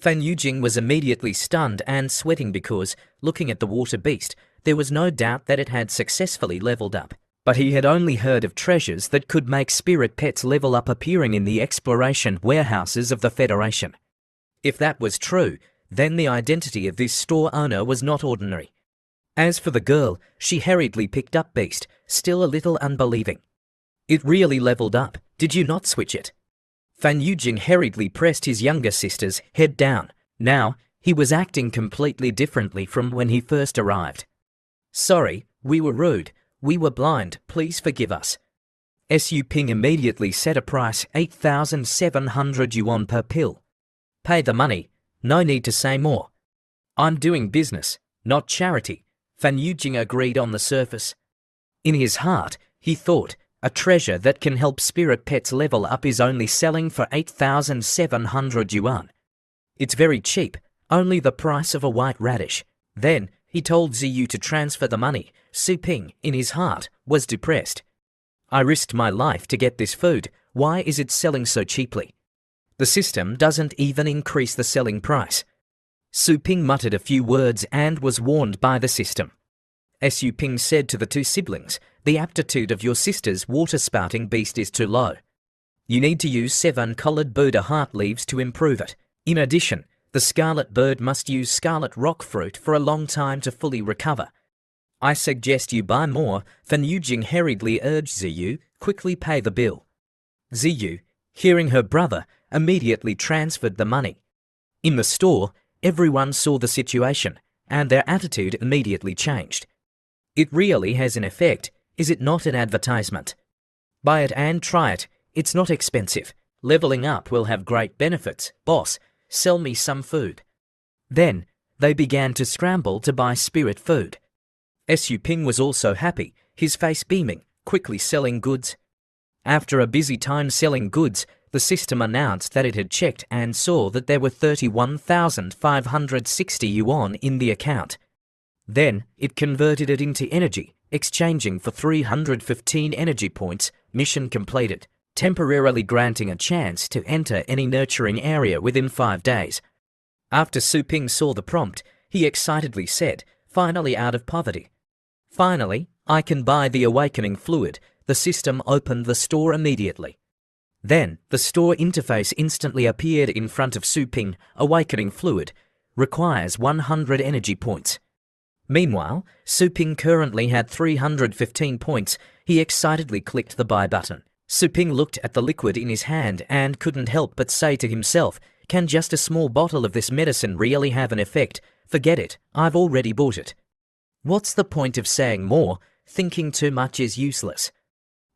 Fan Yujing was immediately stunned and sweating because, looking at the water beast, there was no doubt that it had successfully leveled up. But he had only heard of treasures that could make spirit pets level up appearing in the exploration warehouses of the Federation. If that was true, then the identity of this store owner was not ordinary. As for the girl, she hurriedly picked up Beast, still a little unbelieving. "It really leveled up. Did you not switch it?" Fan Yujing hurriedly pressed his younger sister's head down. Now, he was acting completely differently from when he first arrived. "Sorry, we were rude. We were blind. Please forgive us." Su Ping immediately set a price 8,700 yuan per pill. "Pay the money. No need to say more." "I'm doing business, not charity," Fan Yujing agreed on the surface. In his heart, he thought, a treasure that can help spirit pets level up is only selling for 8,700 yuan. It's very cheap, only the price of a white radish. Then, he told Ziyu to transfer the money. Su Ping, in his heart, was depressed. "I risked my life to get this food. Why is it selling so cheaply? The system doesn't even increase the selling price." Su Ping muttered a few words and was warned by the system. Su Ping said to the two siblings, "The aptitude of your sister's water-spouting beast is too low. You need to use 7 coloured Buddha heart leaves to improve it. In addition, the scarlet bird must use scarlet rock fruit for a long time to fully recover. I suggest you buy more." Fan Yujing hurriedly urged Ziyu, "Quickly pay the bill." Ziyu, hearing her brother, immediately transferred the money. In the store, everyone saw the situation, and their attitude immediately changed. "It really has an effect, is it not an advertisement? Buy it and try it, it's not expensive. Leveling up will have great benefits. Boss, sell me some food." Then, they began to scramble to buy spirit food. Su Ping was also happy, his face beaming, quickly selling goods. After a busy time selling goods, the system announced that it had checked and saw that there were 31,560 yuan in the account. Then, it converted it into energy, exchanging for 315 energy points. Mission completed, temporarily granting a chance to enter any nurturing area within 5 days. After Su Ping saw the prompt, he excitedly said, "Finally out of poverty. Finally, I can buy the awakening fluid." The system opened the store immediately. Then, the store interface instantly appeared in front of Su Ping. "Awakening fluid requires 100 energy points." Meanwhile, Su Ping currently had 315 points. He excitedly clicked the buy button. Su Ping looked at the liquid in his hand and couldn't help but say to himself, "Can just a small bottle of this medicine really have an effect? Forget it, I've already bought it. What's the point of saying more? Thinking too much is useless.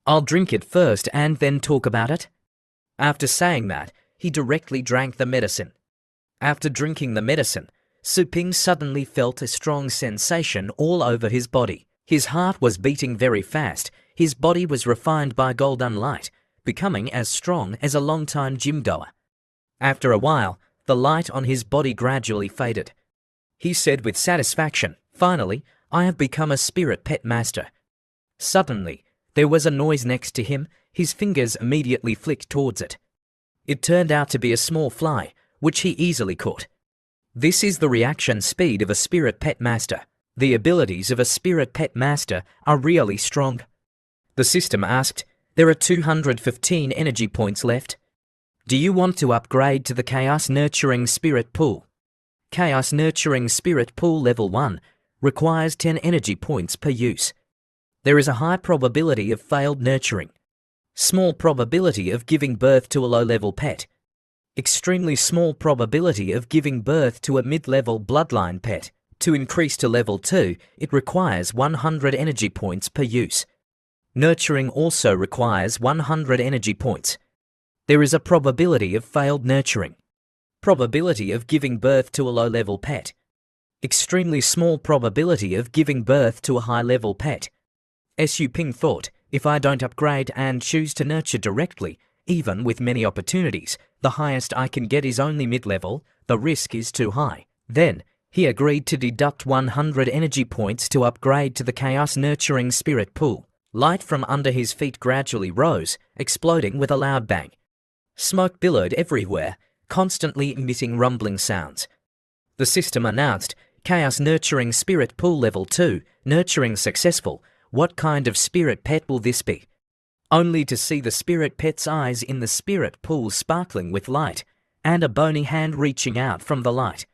I'll drink it first and then talk about it." After saying that, he directly drank the medicine. After drinking the medicine, Su Ping suddenly felt a strong sensation all over his body. His heart was beating very fast. His body was refined by golden light, becoming as strong as a long-time gym goer. After a while, the light on his body gradually faded. He said with satisfaction, "Finally, I have become a spirit pet master." Suddenly, there was a noise next to him. His fingers immediately flicked towards it. It turned out to be a small fly, which he easily caught. This is the reaction speed of a spirit pet master. The abilities of a spirit pet master are really strong. The system asked, "There are 215 energy points left. Do you want to upgrade to the Chaos Nurturing Spirit Pool? Chaos Nurturing Spirit Pool Level 1 requires 10 energy points per use. There is a high probability of failed nurturing. Small probability of giving birth to a low-level pet. Extremely small probability of giving birth to a mid-level bloodline pet. To increase to level 2, it requires 100 energy points per use. Nurturing also requires 100 energy points. There is a probability of failed nurturing. Probability of giving birth to a low-level pet. Extremely small probability of giving birth to a high-level pet. Su Ping thought, if I don't upgrade and choose to nurture directly, even with many opportunities, the highest I can get is only mid-level, the risk is too high. Then, he agreed to deduct 100 energy points to upgrade to the Chaos Nurturing Spirit Pool. Light from under his feet gradually rose, exploding with a loud bang. Smoke billowed everywhere, constantly emitting rumbling sounds. The system announced, Chaos Nurturing Spirit Pool Level 2, Nurturing Successful. What kind of spirit pet will this be? Only to see the spirit pet's eyes in the spirit pool sparkling with light, and a bony hand reaching out from the light.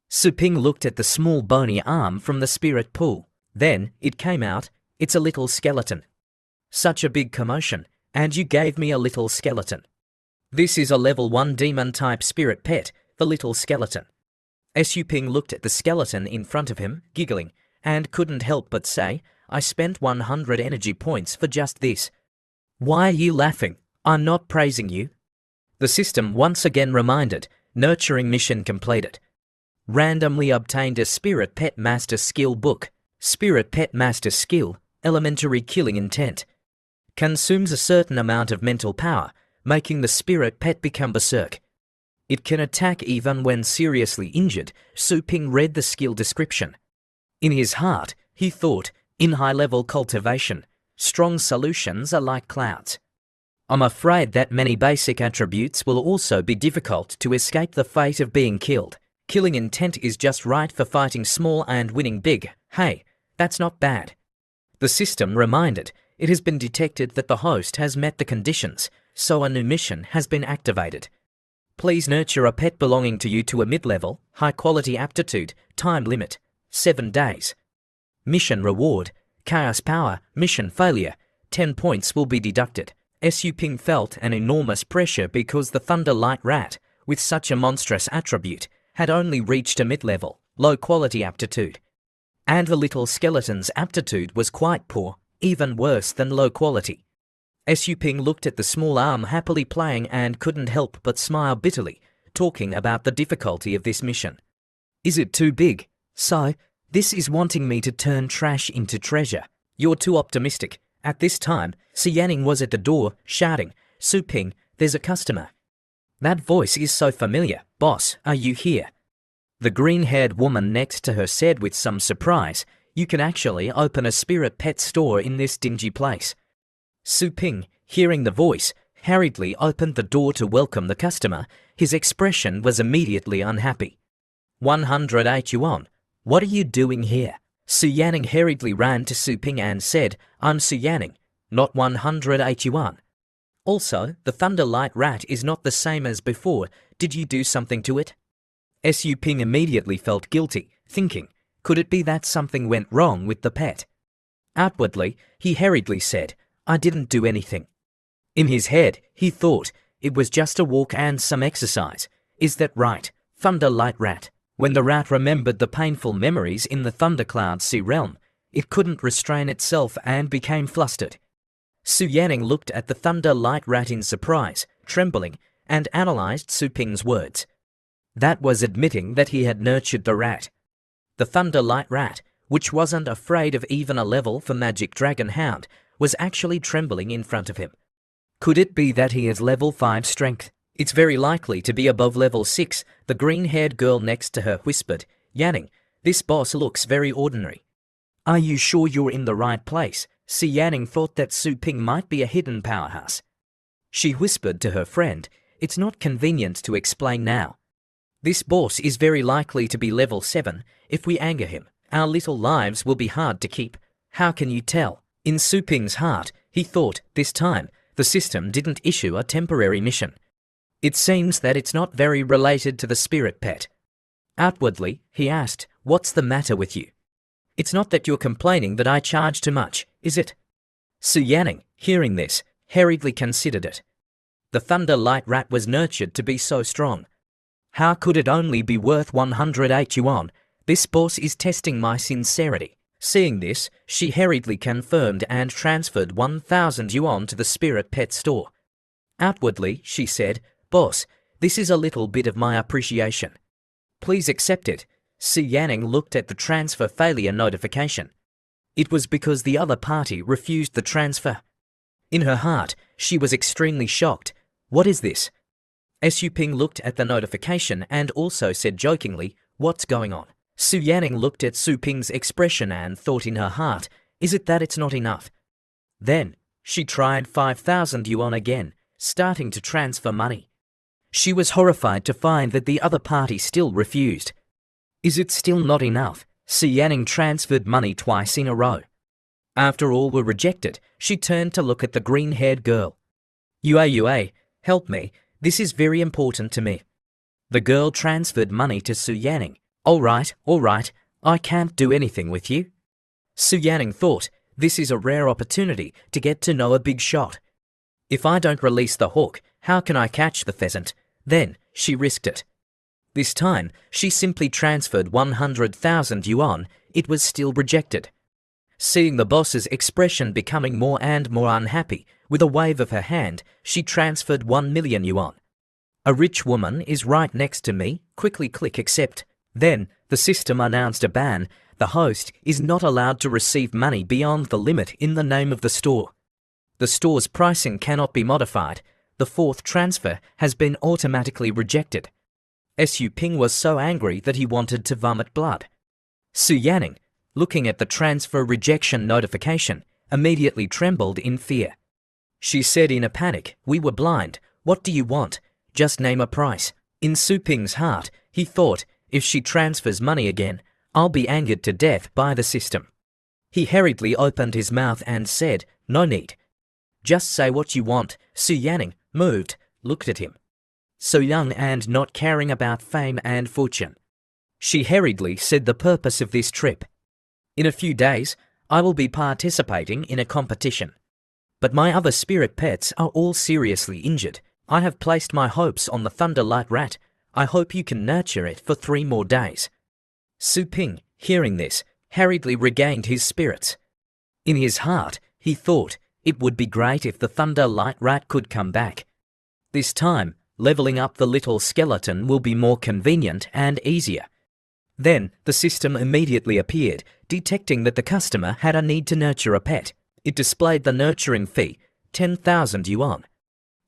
Su Ping looked at the small bony arm from the spirit pool. Then, it came out, it's a little skeleton. Such a big commotion, and you gave me a little skeleton. This is a level 1 demon-type spirit pet, the little skeleton. Su Ping looked at the skeleton in front of him, giggling, and couldn't help but say, I spent 100 energy points for just this. Why are you laughing? I'm not praising you. The system once again reminded, nurturing mission completed. Randomly obtained a Spirit Pet Master Skill book. Spirit Pet Master Skill, Elementary Killing Intent. Consumes a certain amount of mental power, making the spirit pet become berserk. It can attack even when seriously injured. Su Ping read the skill description. In his heart, he thought, in high-level cultivation, strong solutions are like clouds. I'm afraid that many basic attributes will also be difficult to escape the fate of being killed. Killing intent is just right for fighting small and winning big. Hey, that's not bad. The system reminded, it has been detected that the host has met the conditions, so a new mission has been activated. Please nurture a pet belonging to you to a mid-level, high-quality aptitude, time limit, 7 days. Mission reward, Chaos Power, mission failure, 10 points will be deducted. Su Ping felt an enormous pressure because the Thunder Light Rat, with such a monstrous attribute, had only reached a mid-level, low-quality aptitude. And the little skeleton's aptitude was quite poor, even worse than low quality. Su Ping looked at the small arm happily playing and couldn't help but smile bitterly, talking about the difficulty of this mission. Is it too big? So, this is wanting me to turn trash into treasure. You're too optimistic. At this time, Si Yanning was at the door, shouting, Su Ping, there's a customer. That voice is so familiar. Boss, are you here? The green-haired woman next to her said with some surprise, you can actually open a spirit pet store in this dingy place. Su Ping, hearing the voice, hurriedly opened the door to welcome the customer. His expression was immediately unhappy. 108 yuan. What are you doing here? Su Yanning hurriedly ran to Su Ping and said, I'm Su Yanning, not 108 yuan. Also, the Thunder Light Rat is not the same as before. Did you do something to it? Su Ping immediately felt guilty, thinking, could it be that something went wrong with the pet? Outwardly, he hurriedly said, I didn't do anything. In his head, he thought, it was just a walk and some exercise. Is that right, Thunder Light Rat? When the rat remembered the painful memories in the Thundercloud Sea realm, it couldn't restrain itself and became flustered. Su Yanning looked at the Thunder Light Rat in surprise, trembling, and analyzed Su Ping's words. That was admitting that he had nurtured the rat. The Thunder Light Rat, which wasn't afraid of even a level for Magic Dragon Hound, was actually trembling in front of him. Could it be that he has level 5 strength? It's very likely to be above level 6, the green-haired girl next to her whispered, Yanning, this boss looks very ordinary. Are you sure you're in the right place? Si Yanning thought that Su Ping might be a hidden powerhouse. She whispered to her friend, it's not convenient to explain now. This boss is very likely to be level 7. If we anger him, our little lives will be hard to keep. How can you tell? In Su Ping's heart, he thought, this time, the system didn't issue a temporary mission. It seems that it's not very related to the spirit pet. Outwardly, he asked, what's the matter with you? It's not that you're complaining that I charge too much, is it? Su Yanning, hearing this, hurriedly considered it. The Thunder Light Rat was nurtured to be so strong. How could it only be worth 108 yuan? This boss is testing my sincerity. Seeing this, she hurriedly confirmed and transferred 1,000 yuan to the spirit pet store. Outwardly, she said, "Boss, this is a little bit of my appreciation. Please accept it." Si Yanning looked at the transfer failure notification. It was because the other party refused the transfer. In her heart, she was extremely shocked. What is this? Su Ping looked at the notification and also said jokingly, "What's going on?" Su Yanning looked at Su Ping's expression and thought in her heart, is it that it's not enough? Then, she tried 5,000 yuan again, starting to transfer money. She was horrified to find that the other party still refused. Is it still not enough? Si Yanning transferred money twice in a row. After all were rejected, she turned to look at the green-haired girl. Yue, help me, this is very important to me." The girl transferred money to Su Yanning. All right, I can't do anything with you." Su Yanning thought, this is a rare opportunity to get to know a big shot. If I don't release the hawk, how can I catch the pheasant? Then, she risked it. This time, she simply transferred 100,000 yuan. It was still rejected. Seeing the boss's expression becoming more and more unhappy, with a wave of her hand, she transferred 1 million yuan. A rich woman is right next to me. Quickly click accept. Then, the system announced a ban. The host is not allowed to receive money beyond the limit in the name of the store. The store's pricing cannot be modified. The fourth transfer has been automatically rejected. Su Ping was so angry that he wanted to vomit blood. Su Yanning, looking at the transfer rejection notification, immediately trembled in fear. She said in a panic, "We were blind. What do you want? Just name a price." In Su Ping's heart, he thought, if she transfers money again, I'll be angered to death by the system. He hurriedly opened his mouth and said, "No need. Just say what you want." Su Yanning, moved, looked at him. So young and not caring about fame and fortune. She hurriedly said the purpose of this trip. "In a few days, I will be participating in a competition. But my other spirit pets are all seriously injured. I have placed my hopes on the Thunder Light Rat. I hope you can nurture it for 3 more days." Su Ping, hearing this, hurriedly regained his spirits. In his heart, he thought, it would be great if the Thunder Light Rat could come back. This time, leveling up the little skeleton will be more convenient and easier. Then, the system immediately appeared, detecting that the customer had a need to nurture a pet. It displayed the nurturing fee, 10,000 yuan.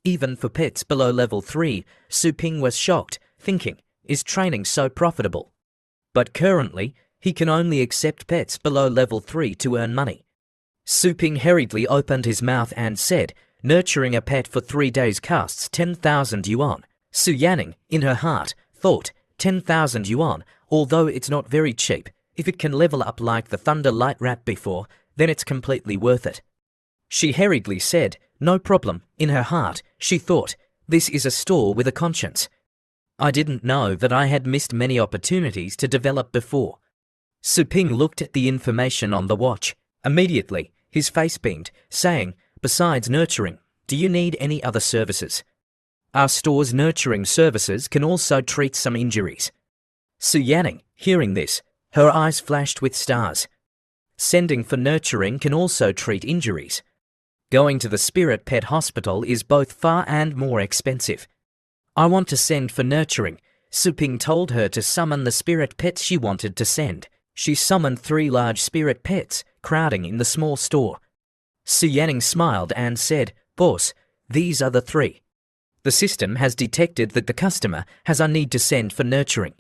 Even for pets below level 3, Su Ping was shocked, thinking, is training so profitable? But currently, he can only accept pets below level 3 to earn money. Su Ping hurriedly opened his mouth and said, nurturing a pet for 3 days costs 10,000 yuan. Su Yanning, in her heart, thought, 10,000 yuan, although it's not very cheap, if it can level up like the Thunder Light Rat before, then it's completely worth it. She hurriedly said, no problem. In her heart, she thought, this is a store with a conscience. I didn't know that I had missed many opportunities to develop before. Su Ping looked at the information on the watch. Immediately, his face beamed, saying, besides nurturing, do you need any other services? Our store's nurturing services can also treat some injuries. Su Yanning, hearing this, her eyes flashed with stars. Sending for nurturing can also treat injuries. Going to the spirit pet hospital is both far and more expensive. I want to send for nurturing. Su Ping told her to summon the spirit pets she wanted to send. She summoned 3 large spirit pets, crowding in the small store. Su Yanning smiled and said, boss, these are the 3. The system has detected that the customer has a need to send for nurturing.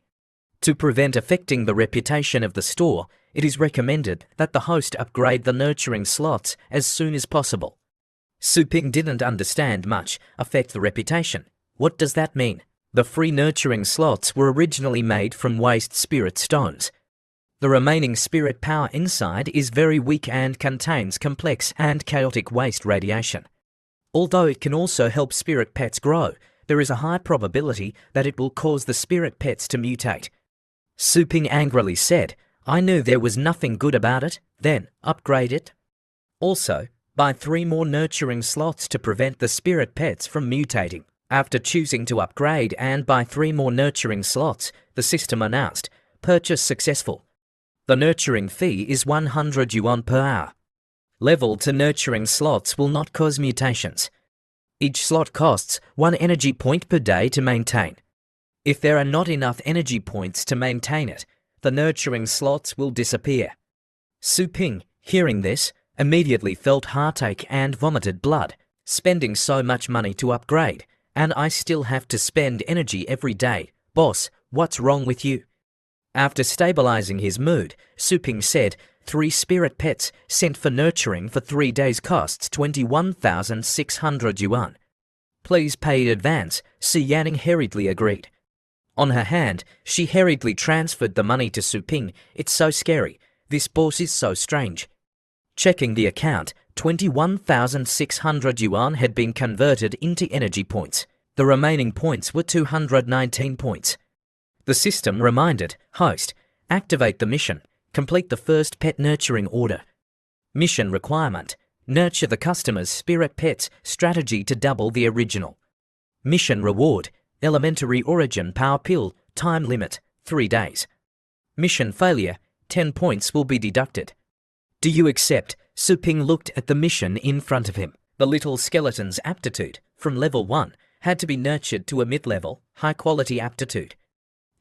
To prevent affecting the reputation of the store, it is recommended that the host upgrade the nurturing slots as soon as possible. Su Ping didn't understand much. Affect the reputation. What does that mean? The free nurturing slots were originally made from waste spirit stones. The remaining spirit power inside is very weak and contains complex and chaotic waste radiation. Although it can also help spirit pets grow, there is a high probability that it will cause the spirit pets to mutate. Su Ping angrily said, I knew there was nothing good about it, then upgrade it. Also, Buy 3 more nurturing slots to prevent the spirit pets from mutating. After choosing to upgrade and buy 3 more nurturing slots, the system announced, "Purchase successful." The nurturing fee is 100 yuan per hour. Level to nurturing slots will not cause mutations. Each slot costs 1 energy point per day to maintain. If there are not enough energy points to maintain it, the nurturing slots will disappear. Su Ping, hearing this, immediately felt heartache and vomited blood. Spending so much money to upgrade, and I still have to spend energy every day. Boss, what's wrong with you? After stabilizing his mood, Su Ping said, 3 spirit pets sent for nurturing for 3 days costs 21,600 yuan. Please pay in advance, Su Yanning hurriedly agreed. On her hand, she hurriedly transferred the money to Su Ping. It's so scary. This boss is so strange. Checking the account, 21,600 yuan had been converted into energy points. The remaining points were 219 points. The system reminded, "Host, activate the mission. Complete the first pet nurturing order." Mission requirement: nurture the customer's spirit pets, strategy to double the original. Mission reward: elementary origin power pill, time limit, 3 days. Mission failure: 10 points will be deducted. Do you accept? Su Ping looked at the mission in front of him. The little skeleton's aptitude, from level 1, had to be nurtured to a mid-level, high-quality aptitude.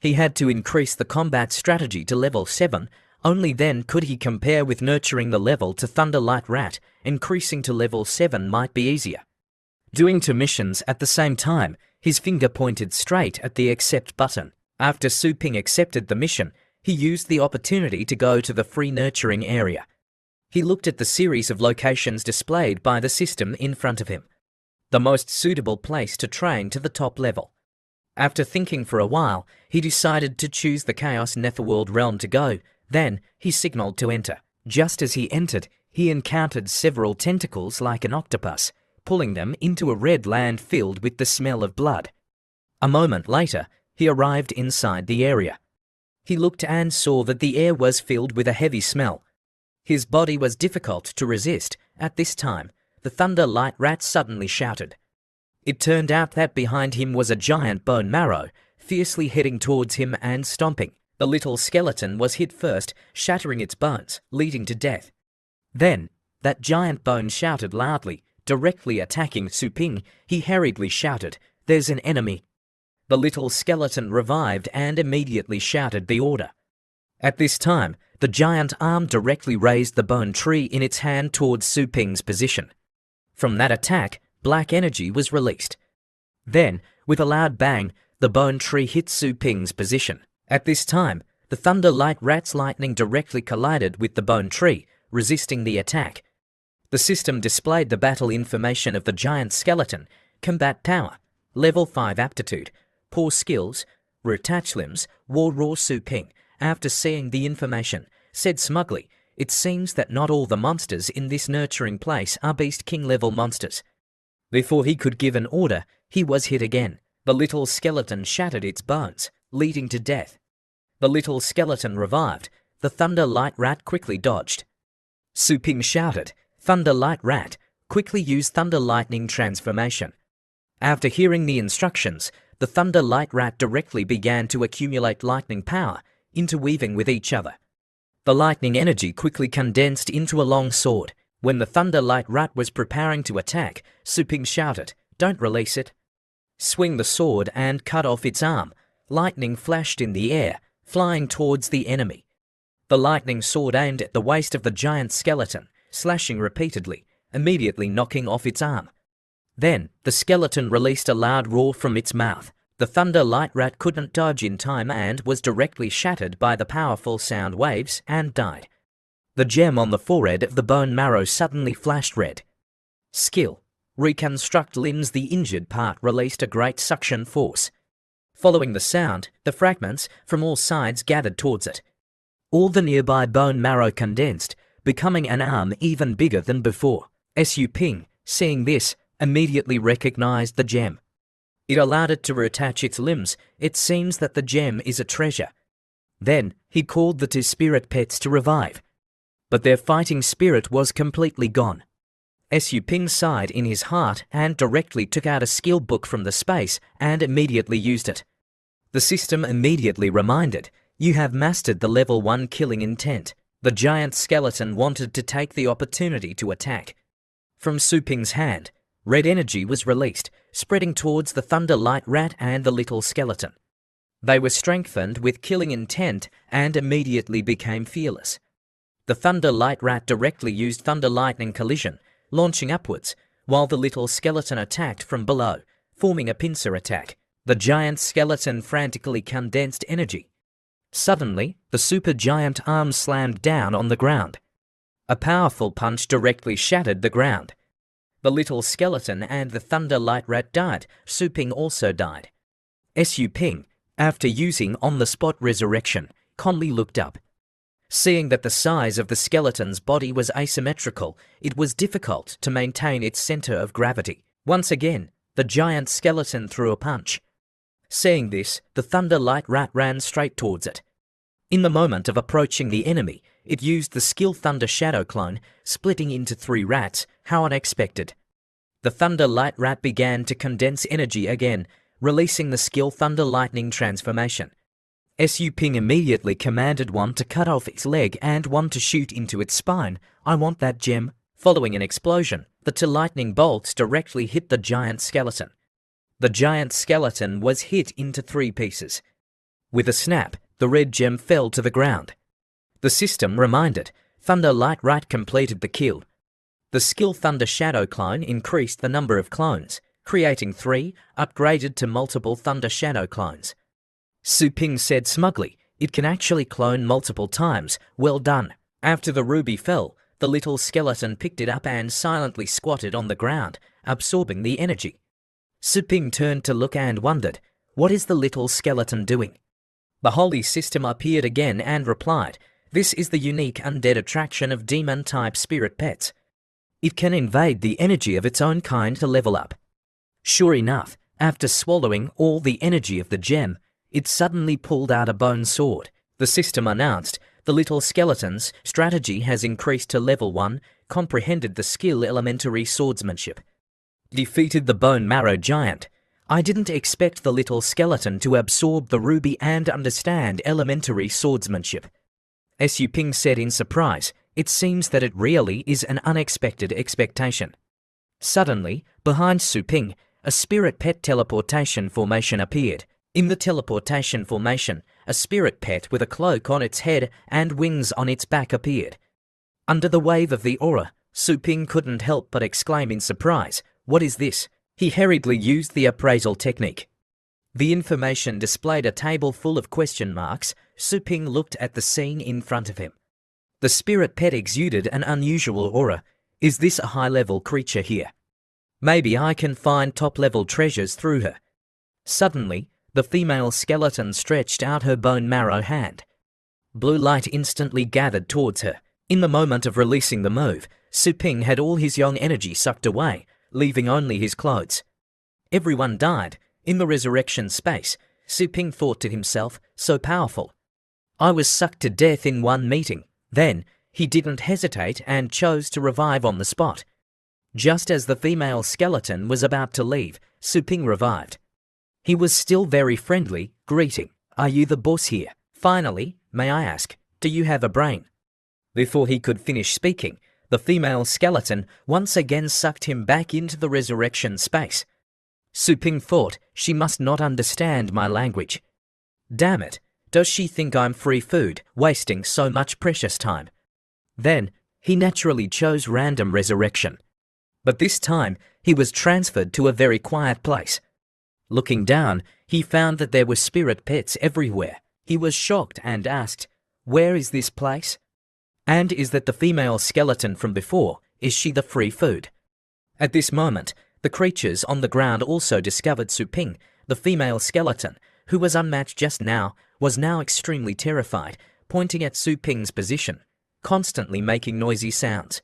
He had to increase the combat strategy to level 7, only then could he compare with nurturing the level to Thunderlight Rat. Increasing to level 7 might be easier. Doing 2 missions at the same time, his finger pointed straight at the accept button. After Su Ping accepted the mission, he used the opportunity to go to the free nurturing area. He looked at the series of locations displayed by the system in front of him. The most suitable place to train to the top level. After thinking for a while, he decided to choose the Chaos Netherworld realm to go. Then, he signaled to enter. Just as he entered, he encountered several tentacles like an octopus, pulling them into a red land filled with the smell of blood. A moment later, he arrived inside the area. He looked and saw that the air was filled with a heavy smell. His body was difficult to resist. At this time, the Thunderlight Rat suddenly shouted. It turned out that behind him was a giant bone marrow, fiercely heading towards him and stomping. The little skeleton was hit first, shattering its bones, leading to death. Then, that giant bone shouted loudly, directly attacking Su Ping. He hurriedly shouted, "There's an enemy." The little skeleton revived and immediately shouted the order. At this time, the giant arm directly raised the bone tree in its hand towards Su Ping's position. From that attack, black energy was released. Then, with a loud bang, the bone tree hit Su Ping's position. At this time, the Thunderlight Rat's lightning directly collided with the bone tree, resisting the attack. The system displayed the battle information of the giant skeleton: combat power, level 5 aptitude, poor skills, retach limbs, war raw. Su Ping, after seeing the information, said smugly, "It seems that not all the monsters in this nurturing place are Beast King level monsters." Before he could give an order, he was hit again. The little skeleton shattered its bones, leading to death. The little skeleton revived. The Thunderlight Rat quickly dodged. Su Ping shouted, "Thunderlight Rat, quickly use Thunder Lightning transformation." After hearing the instructions, the Thunderlight Rat directly began to accumulate lightning power, interweaving with each other. The lightning energy quickly condensed into a long sword. When the Thunderlight Rat was preparing to attack, Su Ping shouted, "Don't release it." Swing the sword and cut off its arm. Lightning flashed in the air, flying towards the enemy. The lightning sword aimed at the waist of the giant skeleton, slashing repeatedly, immediately knocking off its arm. Then, the skeleton released a loud roar from its mouth. The Thunderlight Rat couldn't dodge in time and was directly shattered by the powerful sound waves and died. The gem on the forehead of the bone marrow suddenly flashed red. Skill: reconstruct limbs. The injured part released a great suction force. Following the sound, the fragments from all sides gathered towards it. All the nearby bone marrow condensed, becoming an arm even bigger than before. Su Ping, seeing this, immediately recognized the gem. It allowed it to reattach its limbs. It seems that the gem is a treasure. Then, he called the 2 spirit pets to revive. But their fighting spirit was completely gone. Su Ping sighed in his heart and directly took out a skill book from the space and immediately used it. The system immediately reminded, "You have mastered the level 1 killing intent." The giant skeleton wanted to take the opportunity to attack. From Su Ping's hand, red energy was released, spreading towards the Thunder Light Rat and the little skeleton. They were strengthened with killing intent and immediately became fearless. The Thunder Light Rat directly used Thunder Lightning Collision, launching upwards, while the little skeleton attacked from below, forming a pincer attack. The giant skeleton frantically condensed energy. Suddenly, the supergiant arm slammed down on the ground. A powerful punch directly shattered the ground. The little skeleton and the Thunder Light Rat died. Su Ping also died. Su Ping, after using on-the-spot resurrection, calmly looked up. Seeing that the size of the skeleton's body was asymmetrical, it was difficult to maintain its center of gravity. Once again, the giant skeleton threw a punch. Seeing this, the Thunder Light Rat ran straight towards it. In the moment of approaching the enemy, it used the skill Thunder Shadow Clone, splitting into 3 rats. How unexpected. The Thunder Light Rat began to condense energy again, releasing the skill Thunder Lightning Transformation. Su Ping immediately commanded one to cut off its leg and one to shoot into its spine. "I want that gem." Following an explosion, the 2 lightning bolts directly hit the giant skeleton. The giant skeleton was hit into 3 pieces. With a snap, the red gem fell to the ground. The system reminded, Thunder Light Rat completed the kill. The skill Thunder Shadow Clone increased the number of clones, creating 3, upgraded to multiple Thunder Shadow Clones. Su Ping said smugly, "It can actually clone multiple times. Well done." After the ruby fell, the little skeleton picked it up and silently squatted on the ground, absorbing the energy. Su Ping turned to look and wondered, what is the little skeleton doing? The holy system appeared again and replied, "This is the unique undead attraction of demon-type spirit pets. It can invade the energy of its own kind to level up." Sure enough, after swallowing all the energy of the gem, it suddenly pulled out a bone sword. The system announced, "The little skeleton's strategy has increased to level 1, comprehended the skill elementary swordsmanship. Defeated the bone marrow giant. I didn't expect the little skeleton to absorb the ruby and understand elementary swordsmanship." Su Ping said in surprise, "It seems that it really is an unexpected expectation." Suddenly, behind Su Ping, a spirit pet teleportation formation appeared. In the teleportation formation, a spirit pet with a cloak on its head and wings on its back appeared. Under the wave of the aura, Su Ping couldn't help but exclaim in surprise, "What is this?" He hurriedly used the appraisal technique. The information displayed a table full of question marks. Su Ping looked at the scene in front of him. The spirit pet exuded an unusual aura. Is this a high-level creature here? Maybe I can find top-level treasures through her. Suddenly, the female skeleton stretched out her bone marrow hand. Blue light instantly gathered towards her. In the moment of releasing the move, Su Ping had all his young energy sucked away, leaving only his clothes. Everyone died. In the resurrection space, Su Ping thought to himself, so powerful. I was sucked to death in one meeting. Then, he didn't hesitate and chose to revive on the spot. Just as the female skeleton was about to leave, Su Ping revived. He was still very friendly, greeting, "Are you the boss here? Finally, may I ask, do you have a brain?" Before he could finish speaking, the female skeleton once again sucked him back into the resurrection space. Su Ping thought, she must not understand my language. Damn it, does she think I'm free food, wasting so much precious time? Then, he naturally chose random resurrection. But this time, he was transferred to a very quiet place. Looking down, he found that there were spirit pets everywhere. He was shocked and asked, "Where is this place? And is that the female skeleton from before? Is she the free food?" At this moment, the creatures on the ground also discovered Su Ping. The female skeleton, who was unmatched just now, was now extremely terrified, pointing at Su Ping's position, constantly making noisy sounds.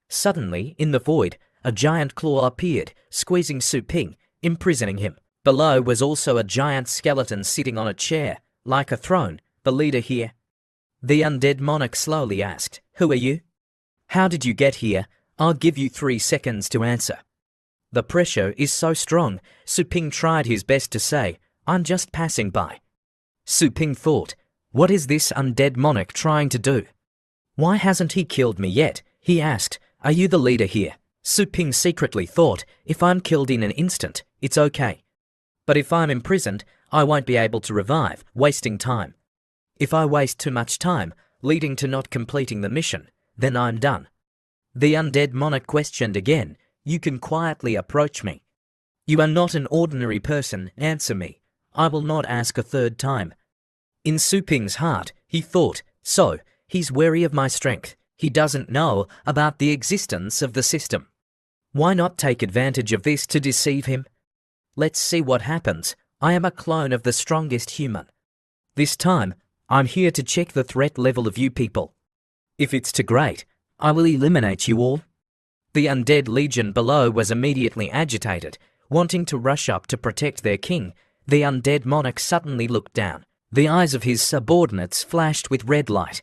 Suddenly, in the void, a giant claw appeared, squeezing Su Ping, imprisoning him. Below was also a giant skeleton sitting on a chair, like a throne. "The leader here?" The undead monarch slowly asked. "Who are you? How did you get here? I'll give you 3 seconds to answer. The pressure is so strong, Su Ping tried his best to say, I'm just passing by. Su Ping thought, what is this undead monarch trying to do? Why hasn't he killed me yet? He asked, are you the leader here? Su Ping secretly thought, if I'm killed in an instant, it's okay. But if I'm imprisoned, I won't be able to revive, wasting time. If I waste too much time, leading to not completing the mission, then I'm done. The undead monarch questioned again, you can quietly approach me. You are not an ordinary person, answer me. I will not ask a third time. In Su Ping's heart, he thought, so, he's wary of my strength. He doesn't know about the existence of the system. Why not take advantage of this to deceive him? Let's see what happens. I am a clone of the strongest human. This time, I'm here to check the threat level of you people. If it's too great, I will eliminate you all. The undead legion below was immediately agitated, wanting to rush up to protect their king. The undead monarch suddenly looked down. The eyes of his subordinates flashed with red light.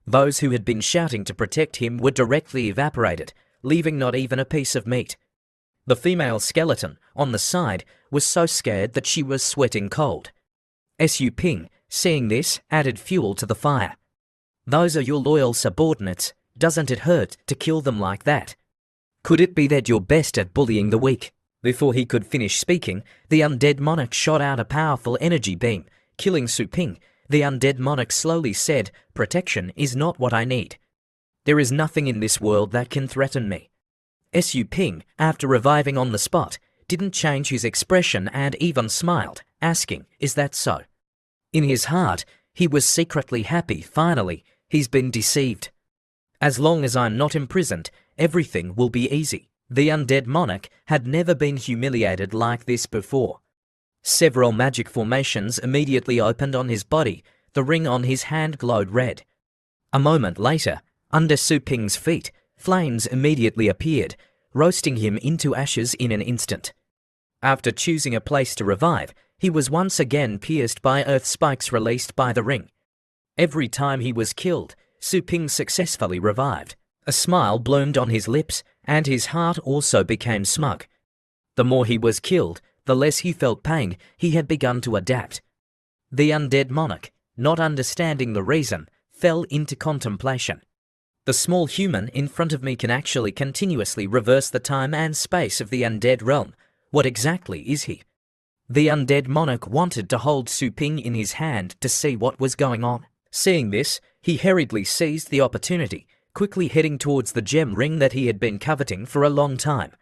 Those who had been shouting to protect him were directly evaporated, leaving not even a piece of meat. The female skeleton, on the side, was so scared that she was sweating cold. Su Ping, seeing this, added fuel to the fire. Those are your loyal subordinates. Doesn't it hurt to kill them like that? Could it be that you're best at bullying the weak? Before he could finish speaking, the undead monarch shot out a powerful energy beam, killing Su Ping. The undead monarch slowly said, protection is not what I need. There is nothing in this world that can threaten me. Su Ping, after reviving on the spot, didn't change his expression and even smiled, asking, is that so? In his heart, he was secretly happy. Finally, he's been deceived. As long as I'm not imprisoned, everything will be easy. The undead monarch had never been humiliated like this before. Several magic formations immediately opened on his body. The ring on his hand glowed red. A moment later, under Su Ping's feet, flames immediately appeared, roasting him into ashes in an instant. After choosing a place to revive, he was once again pierced by earth spikes released by the ring. Every time he was killed, Su Ping successfully revived. A smile bloomed on his lips, and his heart also became smug. The more he was killed, the less he felt pain. He had begun to adapt. The undead monarch, not understanding the reason, fell into contemplation. The small human in front of me can actually continuously reverse the time and space of the undead realm. What exactly is he? The undead monarch wanted to hold Su Ping in his hand to see what was going on. Seeing this, he hurriedly seized the opportunity, quickly heading towards the gem ring that he had been coveting for a long time.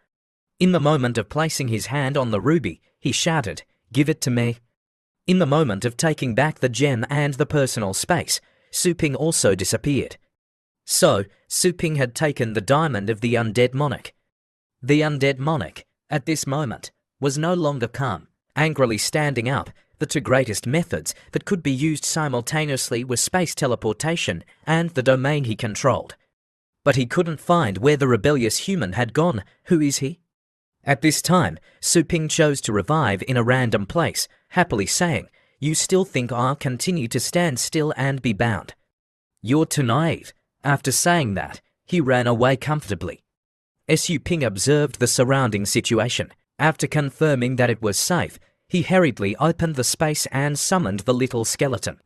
In the moment of placing his hand on the ruby, he shouted, "Give it to me." In the moment of taking back the gem and the personal space, Su Ping also disappeared. So, Su Ping had taken the diamond of the undead monarch. The undead monarch, at this moment, was no longer calm. Angrily standing up, the two greatest methods that could be used simultaneously were space teleportation and the domain he controlled. But he couldn't find where the rebellious human had gone. Who is he? At this time, Su Ping chose to revive in a random place, happily saying, "You still think I'll continue to stand still and be bound? You're too naive." After saying that, he ran away comfortably. Su Ping observed the surrounding situation. After confirming that it was safe, he hurriedly opened the space and summoned the little skeleton.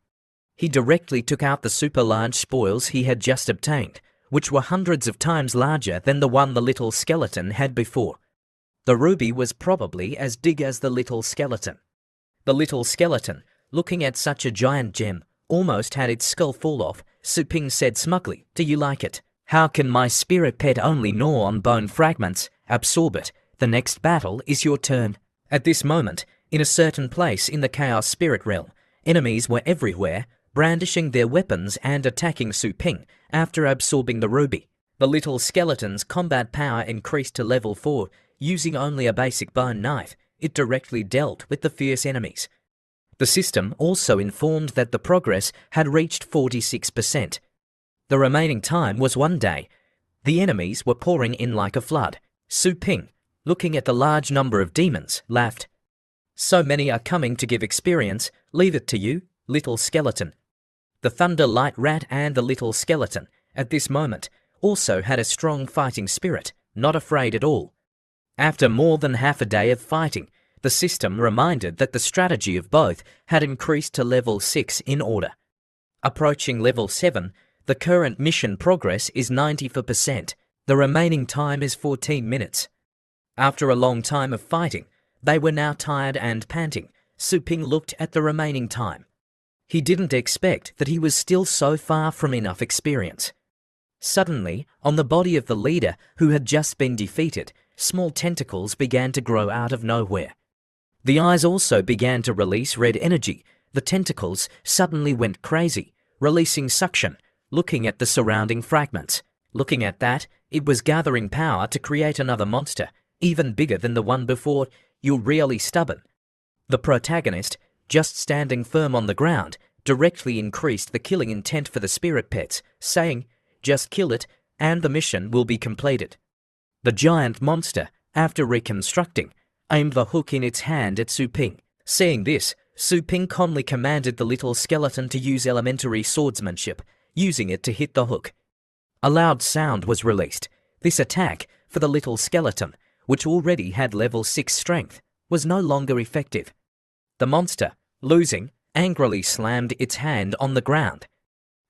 He directly took out the super large spoils he had just obtained, which were hundreds of times larger than the one the little skeleton had before. The ruby was probably as big as the little skeleton. The little skeleton, looking at such a giant gem, almost had its skull fall off. Su Ping said smugly, "Do you like it? How can my spirit pet only gnaw on bone fragments? Absorb it. The next battle is your turn." At this moment, in a certain place in the Chaos Spirit Realm, enemies were everywhere, brandishing their weapons and attacking Su Ping after absorbing the ruby. The little skeleton's combat power increased to level 4, using only a basic bone knife. It directly dealt with the fierce enemies. The system also informed that the progress had reached 46%. The remaining time was 1 day. The enemies were pouring in like a flood. Su Ping, looking at the large number of demons, laughed. "So many are coming to give experience. Leave it to you, little skeleton." The thunder light rat and the little skeleton, at this moment, also had a strong fighting spirit, not afraid at all. After more than half a day of fighting, the system reminded that the strategy of both had increased to level 6 in order. Approaching level 7, the current mission progress is 94%. The remaining time is 14 minutes. After a long time of fighting, they were now tired and panting. Su Ping looked at the remaining time. He didn't expect that he was still so far from enough experience. Suddenly, on the body of the leader who had just been defeated, small tentacles began to grow out of nowhere. The eyes also began to release red energy. The tentacles suddenly went crazy, releasing suction, looking at the surrounding fragments. Looking at that, it was gathering power to create another monster, even bigger than the one before. "You're really stubborn." The protagonist, just standing firm on the ground, directly increased the killing intent for the spirit pets, saying, "Just kill it, and the mission will be completed." The giant monster, after reconstructing, aimed the hook in its hand at Su Ping. Seeing this, Su Ping calmly commanded the little skeleton to use elementary swordsmanship, using it to hit the hook. A loud sound was released. This attack, for the little skeleton, which already had level 6 strength, was no longer effective. The monster, losing, angrily slammed its hand on the ground.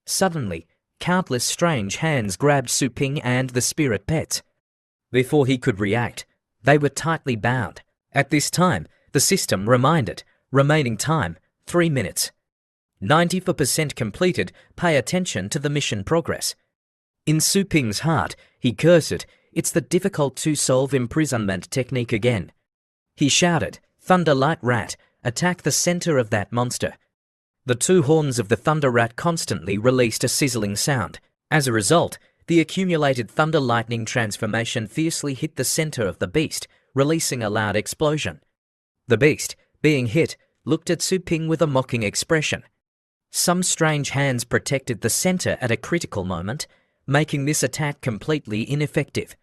Suddenly, countless strange hands grabbed Su Ping and the spirit pets. Before he could react, they were tightly bound. At this time, the system reminded, remaining time, 3 minutes. 94% completed. Pay attention to the mission progress. In Su Ping's heart, he cursed, "It's the difficult-to-solve imprisonment technique again." He shouted, "Thunder Light Rat, attack the center of that monster." The two horns of the Thunder Rat constantly released a sizzling sound. As a result, the accumulated Thunder Lightning transformation fiercely hit the center of the beast, releasing a loud explosion. The beast, being hit, looked at Su Ping with a mocking expression. Some strange hands protected the center at a critical moment, making this attack completely ineffective.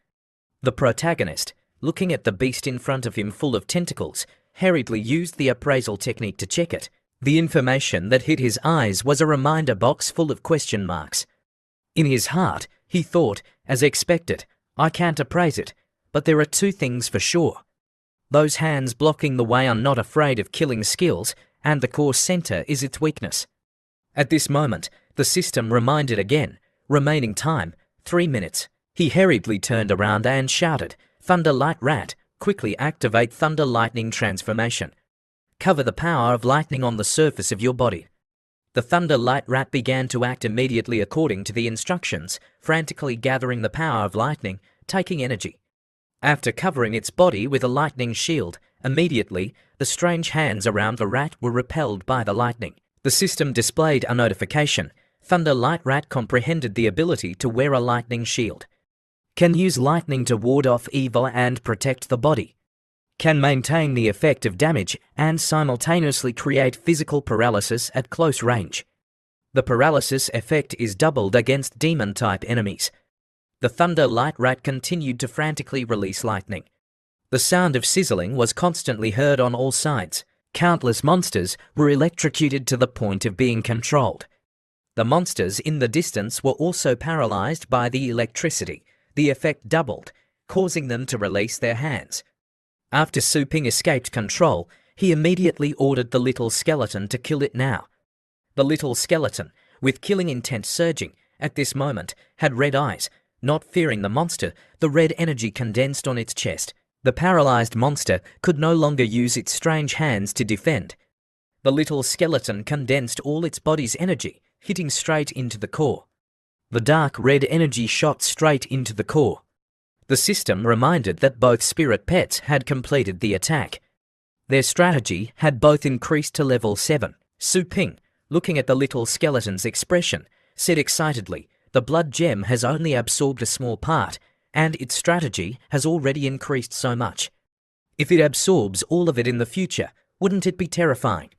The protagonist, looking at the beast in front of him full of tentacles, hurriedly used the appraisal technique to check it. The information that hit his eyes was a reminder box full of question marks. In his heart, he thought, as expected, "I can't appraise it, but there are two things for sure. Those hands blocking the way are not afraid of killing skills, and the core center is its weakness." At this moment, the system reminded again, remaining time, 3 minutes. He hurriedly turned around and shouted, "Thunder Light Rat, quickly activate Thunder Lightning transformation. Cover the power of lightning on the surface of your body." The Thunder Light Rat began to act immediately according to the instructions, frantically gathering the power of lightning, taking energy. After covering its body with a lightning shield, immediately, the strange hands around the rat were repelled by the lightning. The system displayed a notification. Thunder Light Rat comprehended the ability to wear a lightning shield. Can use lightning to ward off evil and protect the body. Can maintain the effect of damage and simultaneously create physical paralysis at close range. The paralysis effect is doubled against demon-type enemies. The Thunder Light Rat continued to frantically release lightning. The sound of sizzling was constantly heard on all sides. Countless monsters were electrocuted to the point of being controlled. The monsters in the distance were also paralyzed by the electricity. The effect doubled, causing them to release their hands. After Su Ping escaped control, he immediately ordered the little skeleton to kill it now. The little skeleton, with killing intent surging, at this moment, had red eyes. Not fearing the monster, the red energy condensed on its chest. The paralyzed monster could no longer use its strange hands to defend. The little skeleton condensed all its body's energy, hitting straight into the core. The dark red energy shot straight into the core. The system reminded that both spirit pets had completed the attack. Their strategy had both increased to level 7. Su Ping, looking at the little skeleton's expression, said excitedly, "The blood gem has only absorbed a small part, and its strategy has already increased so much. If it absorbs all of it in the future, wouldn't it be terrifying?"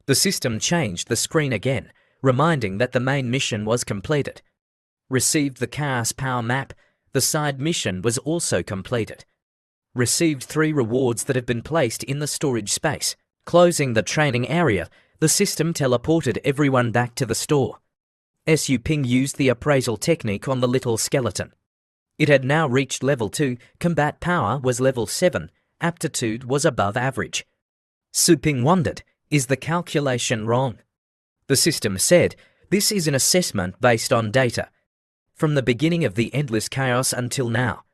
The system changed the screen again, reminding that the main mission was completed. Received the Chaos Power Map. The side mission was also completed. Received 3 rewards that have been placed in the storage space. Closing the training area, the system teleported everyone back to the store. Su Ping used the appraisal technique on the little skeleton. It had now reached level 2, combat power was level 7, aptitude was above average. Su Ping wondered, is the calculation wrong? The system said, this is an assessment based on data. From the beginning of the endless chaos until now.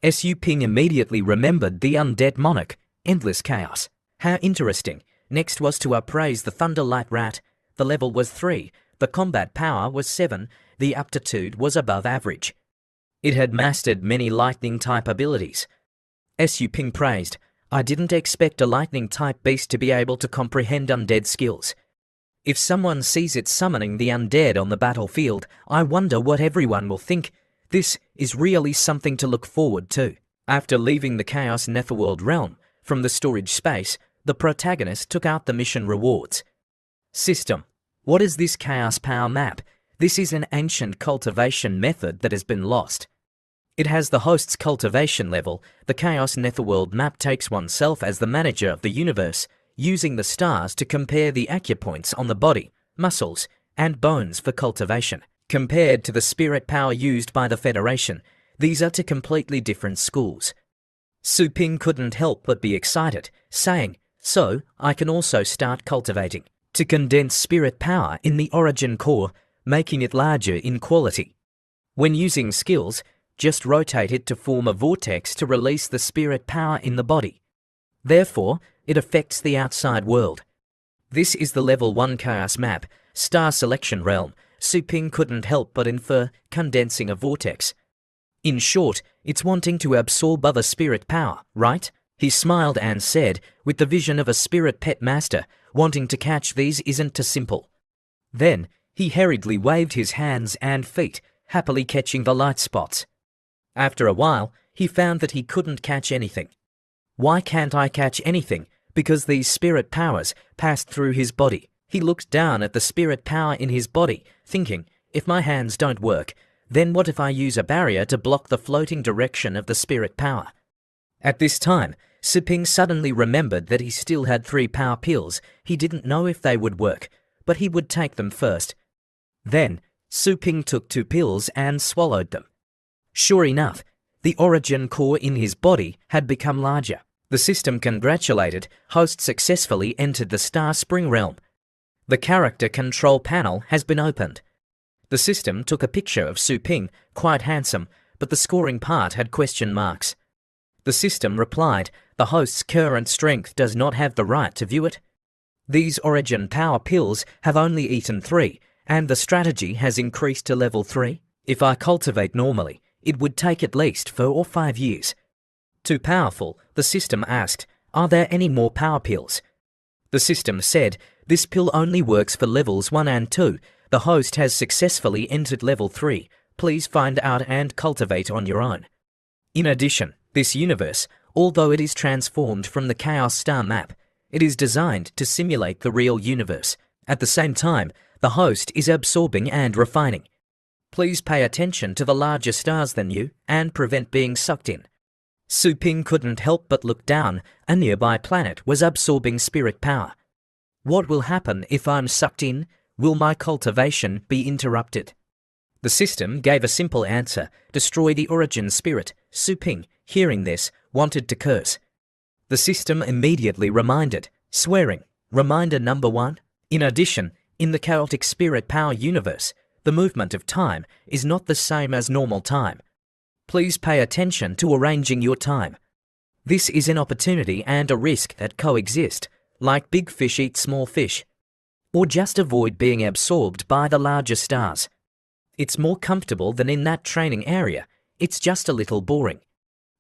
Su Ping immediately remembered the undead monarch, endless chaos. How interesting. Next was to appraise the Thunderlight Rat. The level was 3, the combat power was 7, the aptitude was above average. It had mastered many lightning-type abilities. Su Ping praised, I didn't expect a lightning-type beast to be able to comprehend undead skills. If someone sees it summoning the undead on the battlefield, I wonder what everyone will think. This is really something to look forward to. After leaving the Chaos Netherworld realm, from the storage space, the protagonist took out the mission rewards. System. What is this Chaos Power map? This is an ancient cultivation method that has been lost. It has the host's cultivation level. The Chaos Netherworld map takes oneself as the manager of the universe, using the stars to compare the acupoints on the body, muscles, and bones for cultivation. Compared to the spirit power used by the Federation, these are two completely different schools. Su Ping couldn't help but be excited, saying, so, I can also start cultivating, to condense spirit power in the origin core, making it larger in quality. When using skills, just rotate it to form a vortex to release the spirit power in the body. Therefore, it affects the outside world. This is the level 1 chaos map, star selection realm. Su Ping couldn't help but infer condensing a vortex. In short, it's wanting to absorb other spirit power, right? He smiled and said, with the vision of a spirit pet master, wanting to catch these isn't too simple. Then, he hurriedly waved his hands and feet, happily catching the light spots. After a while, he found that he couldn't catch anything. Why can't I catch anything? Because these spirit powers passed through his body. He looked down at the spirit power in his body, thinking, if my hands don't work, then what if I use a barrier to block the floating direction of the spirit power? At this time, Su Ping suddenly remembered that he still had 3 power pills. He didn't know if they would work, but he would take them first. Then, Su Ping took 2 pills and swallowed them. Sure enough, the origin core in his body had become larger. The system congratulated, host successfully entered the Star Spring realm. The character control panel has been opened. The system took a picture of Su Ping, quite handsome, but the scoring part had question marks. The system replied, the host's current strength does not have the right to view it. These origin power pills have only eaten 3, and the strategy has increased to level 3. If I cultivate normally, it would take at least 4 or 5 years. Too powerful, the system asked, are there any more power pills? The system said, this pill only works for levels 1 and 2. The host has successfully entered level 3. Please find out and cultivate on your own. In addition, this universe, although it is transformed from the Chaos Star map, it is designed to simulate the real universe. At the same time, the host is absorbing and refining. Please pay attention to the larger stars than you and prevent being sucked in. Su Ping couldn't help but look down. A nearby planet was absorbing spirit power. What will happen if I'm sucked in? Will my cultivation be interrupted? The system gave a simple answer, destroy the origin spirit. Su Ping, hearing this, wanted to curse. The system immediately reminded, swearing, reminder number 1. In addition, in the chaotic spirit power universe, the movement of time is not the same as normal time. Please pay attention to arranging your time. This is an opportunity and a risk that coexist, like big fish eat small fish. Or just avoid being absorbed by the larger stars. It's more comfortable than in that training area. It's just a little boring.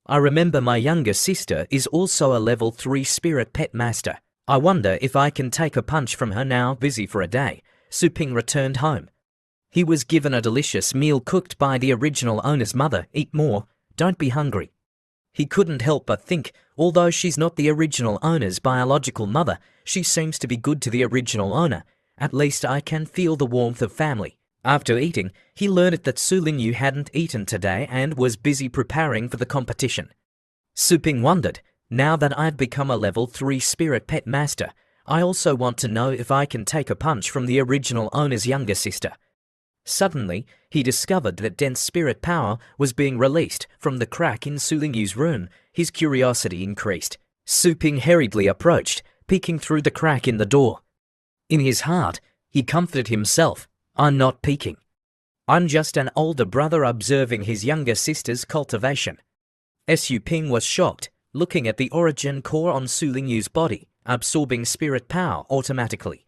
I remember my younger sister is also a level 3 spirit pet master. I wonder if I can take a punch from her now. Busy for a day, Su Ping returned home. He was given a delicious meal cooked by the original owner's mother. Eat more, don't be hungry. He couldn't help but think, although she's not the original owner's biological mother, she seems to be good to the original owner. At least I can feel the warmth of family. After eating, he learned that Su Lingyu hadn't eaten today and was busy preparing for the competition. Su Ping wondered, now that I've become a level 3 spirit pet master, I also want to know if I can take a punch from the original owner's younger sister. Suddenly, he discovered that dense spirit power was being released from the crack in Su Lingyu's room. His curiosity increased. Su Ping hurriedly approached, peeking through the crack in the door. In his heart, he comforted himself. I'm not peeking. I'm just an older brother observing his younger sister's cultivation. Su Ping was shocked, looking at the origin core on Su Lingyu's body, absorbing spirit power automatically.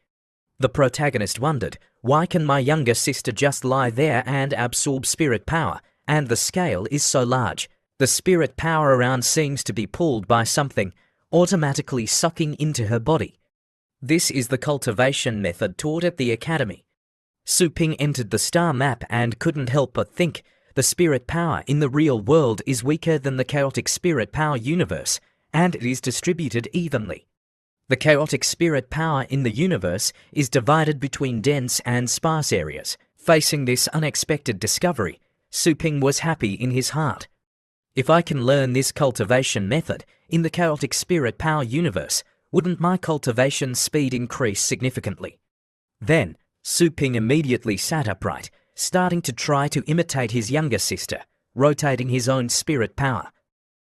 The protagonist wondered, why can my younger sister just lie there and absorb spirit power, and the scale is so large? The spirit power around seems to be pulled by something, automatically sucking into her body. This is the cultivation method taught at the academy. Su Ping entered the star map and couldn't help but think, the spirit power in the real world is weaker than the chaotic spirit power universe, and it is distributed evenly. The chaotic spirit power in the universe is divided between dense and sparse areas. Facing this unexpected discovery, Su Ping was happy in his heart. If I can learn this cultivation method in the chaotic spirit power universe, wouldn't my cultivation speed increase significantly? Then, Su Ping immediately sat upright, starting to try to imitate his younger sister, rotating his own spirit power.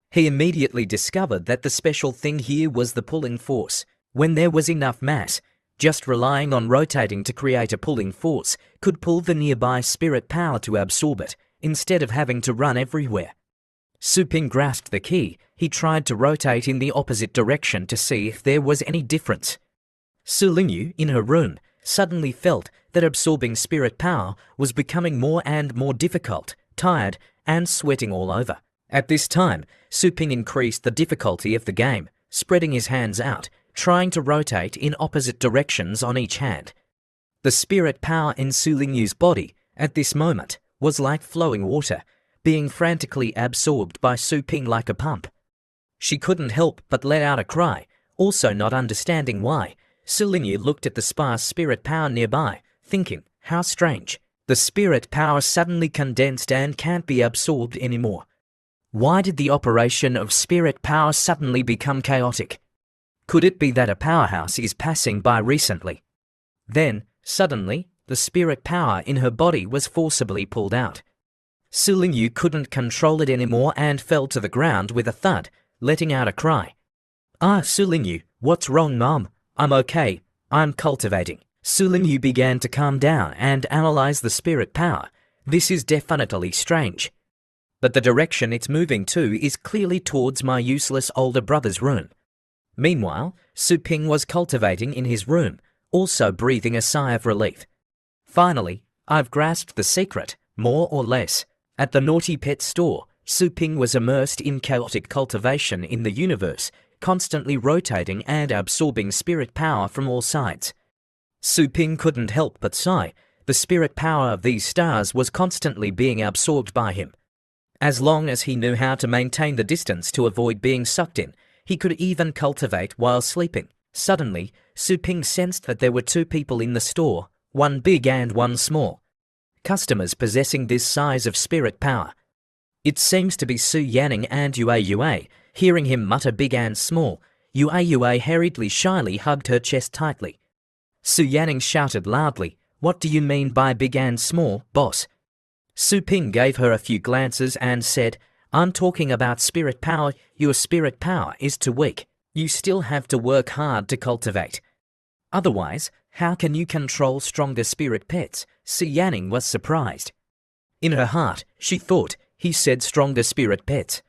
He immediately discovered that the special thing here was the pulling force. When there was enough mass, just relying on rotating to create a pulling force could pull the nearby spirit power to absorb it, instead of having to run everywhere. Su Ping grasped the key. He tried to rotate in the opposite direction to see if there was any difference. Su Lingyu, in her room, suddenly felt that absorbing spirit power was becoming more and more difficult, tired, and sweating all over. At this time, Su Ping increased the difficulty of the game, spreading his hands out, trying to rotate in opposite directions on each hand. The spirit power in Su Lingyu's body, at this moment, was like flowing water, being frantically absorbed by Su Ping like a pump. She couldn't help but let out a cry, also not understanding why. Su Lingyu looked at the sparse spirit power nearby, thinking, how strange. The spirit power suddenly condensed and can't be absorbed anymore. Why did the operation of spirit power suddenly become chaotic? Could it be that a powerhouse is passing by recently? Then, suddenly, the spirit power in her body was forcibly pulled out. Su Lingyu couldn't control it anymore and fell to the ground with a thud, letting out a cry. Ah, Su Lingyu, what's wrong, Mom? I'm okay. I'm cultivating. Su Lingyu began to calm down and analyze the spirit power. This is definitely strange. But the direction it's moving to is clearly towards my useless older brother's room. Meanwhile, Su Ping was cultivating in his room, also breathing a sigh of relief. Finally, I've grasped the secret, more or less. At the Naughty Pet store, Su Ping was immersed in chaotic cultivation in the universe, constantly rotating and absorbing spirit power from all sides. Su Ping couldn't help but sigh. The spirit power of these stars was constantly being absorbed by him. As long as he knew how to maintain the distance to avoid being sucked in, he could even cultivate while sleeping. Suddenly, Su Ping sensed that there were two people in the store, one big and one small. Customers possessing this size of spirit power. It seems to be Su Yanning and Yue. Hearing him mutter big and small, Yue hurriedly shyly hugged her chest tightly. Su Yanning shouted loudly, "What do you mean by big and small, boss?" Su Ping gave her a few glances and said, I'm talking about spirit power. Your spirit power is too weak. You still have to work hard to cultivate. Otherwise, how can you control stronger spirit pets? Su Yanning was surprised. In her heart, she thought, he said stronger spirit pets.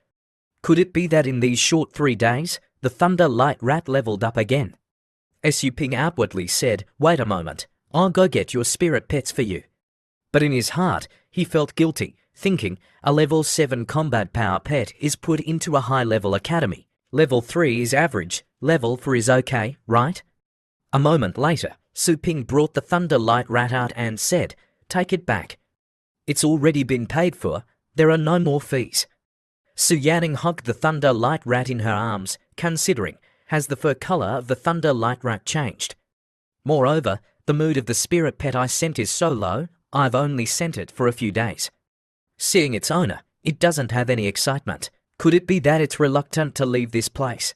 Could it be that in these short 3 days, the Thunder Light Rat leveled up again? Su Ping outwardly said, wait a moment, I'll go get your spirit pets for you. But in his heart, he felt guilty, thinking a level 7 combat power pet is put into a high-level academy. Level 3 is average, level 4 is okay, right? A moment later, Su Ping brought the Thunder Light Rat out and said, take it back. It's already been paid for, there are no more fees. Su Yanning hugged the Thunder Light Rat in her arms, considering, has the fur colour of the Thunder Light Rat changed? Moreover, the mood of the spirit pet I sent is so low, I've only sent it for a few days. Seeing its owner, it doesn't have any excitement. Could it be that it's reluctant to leave this place?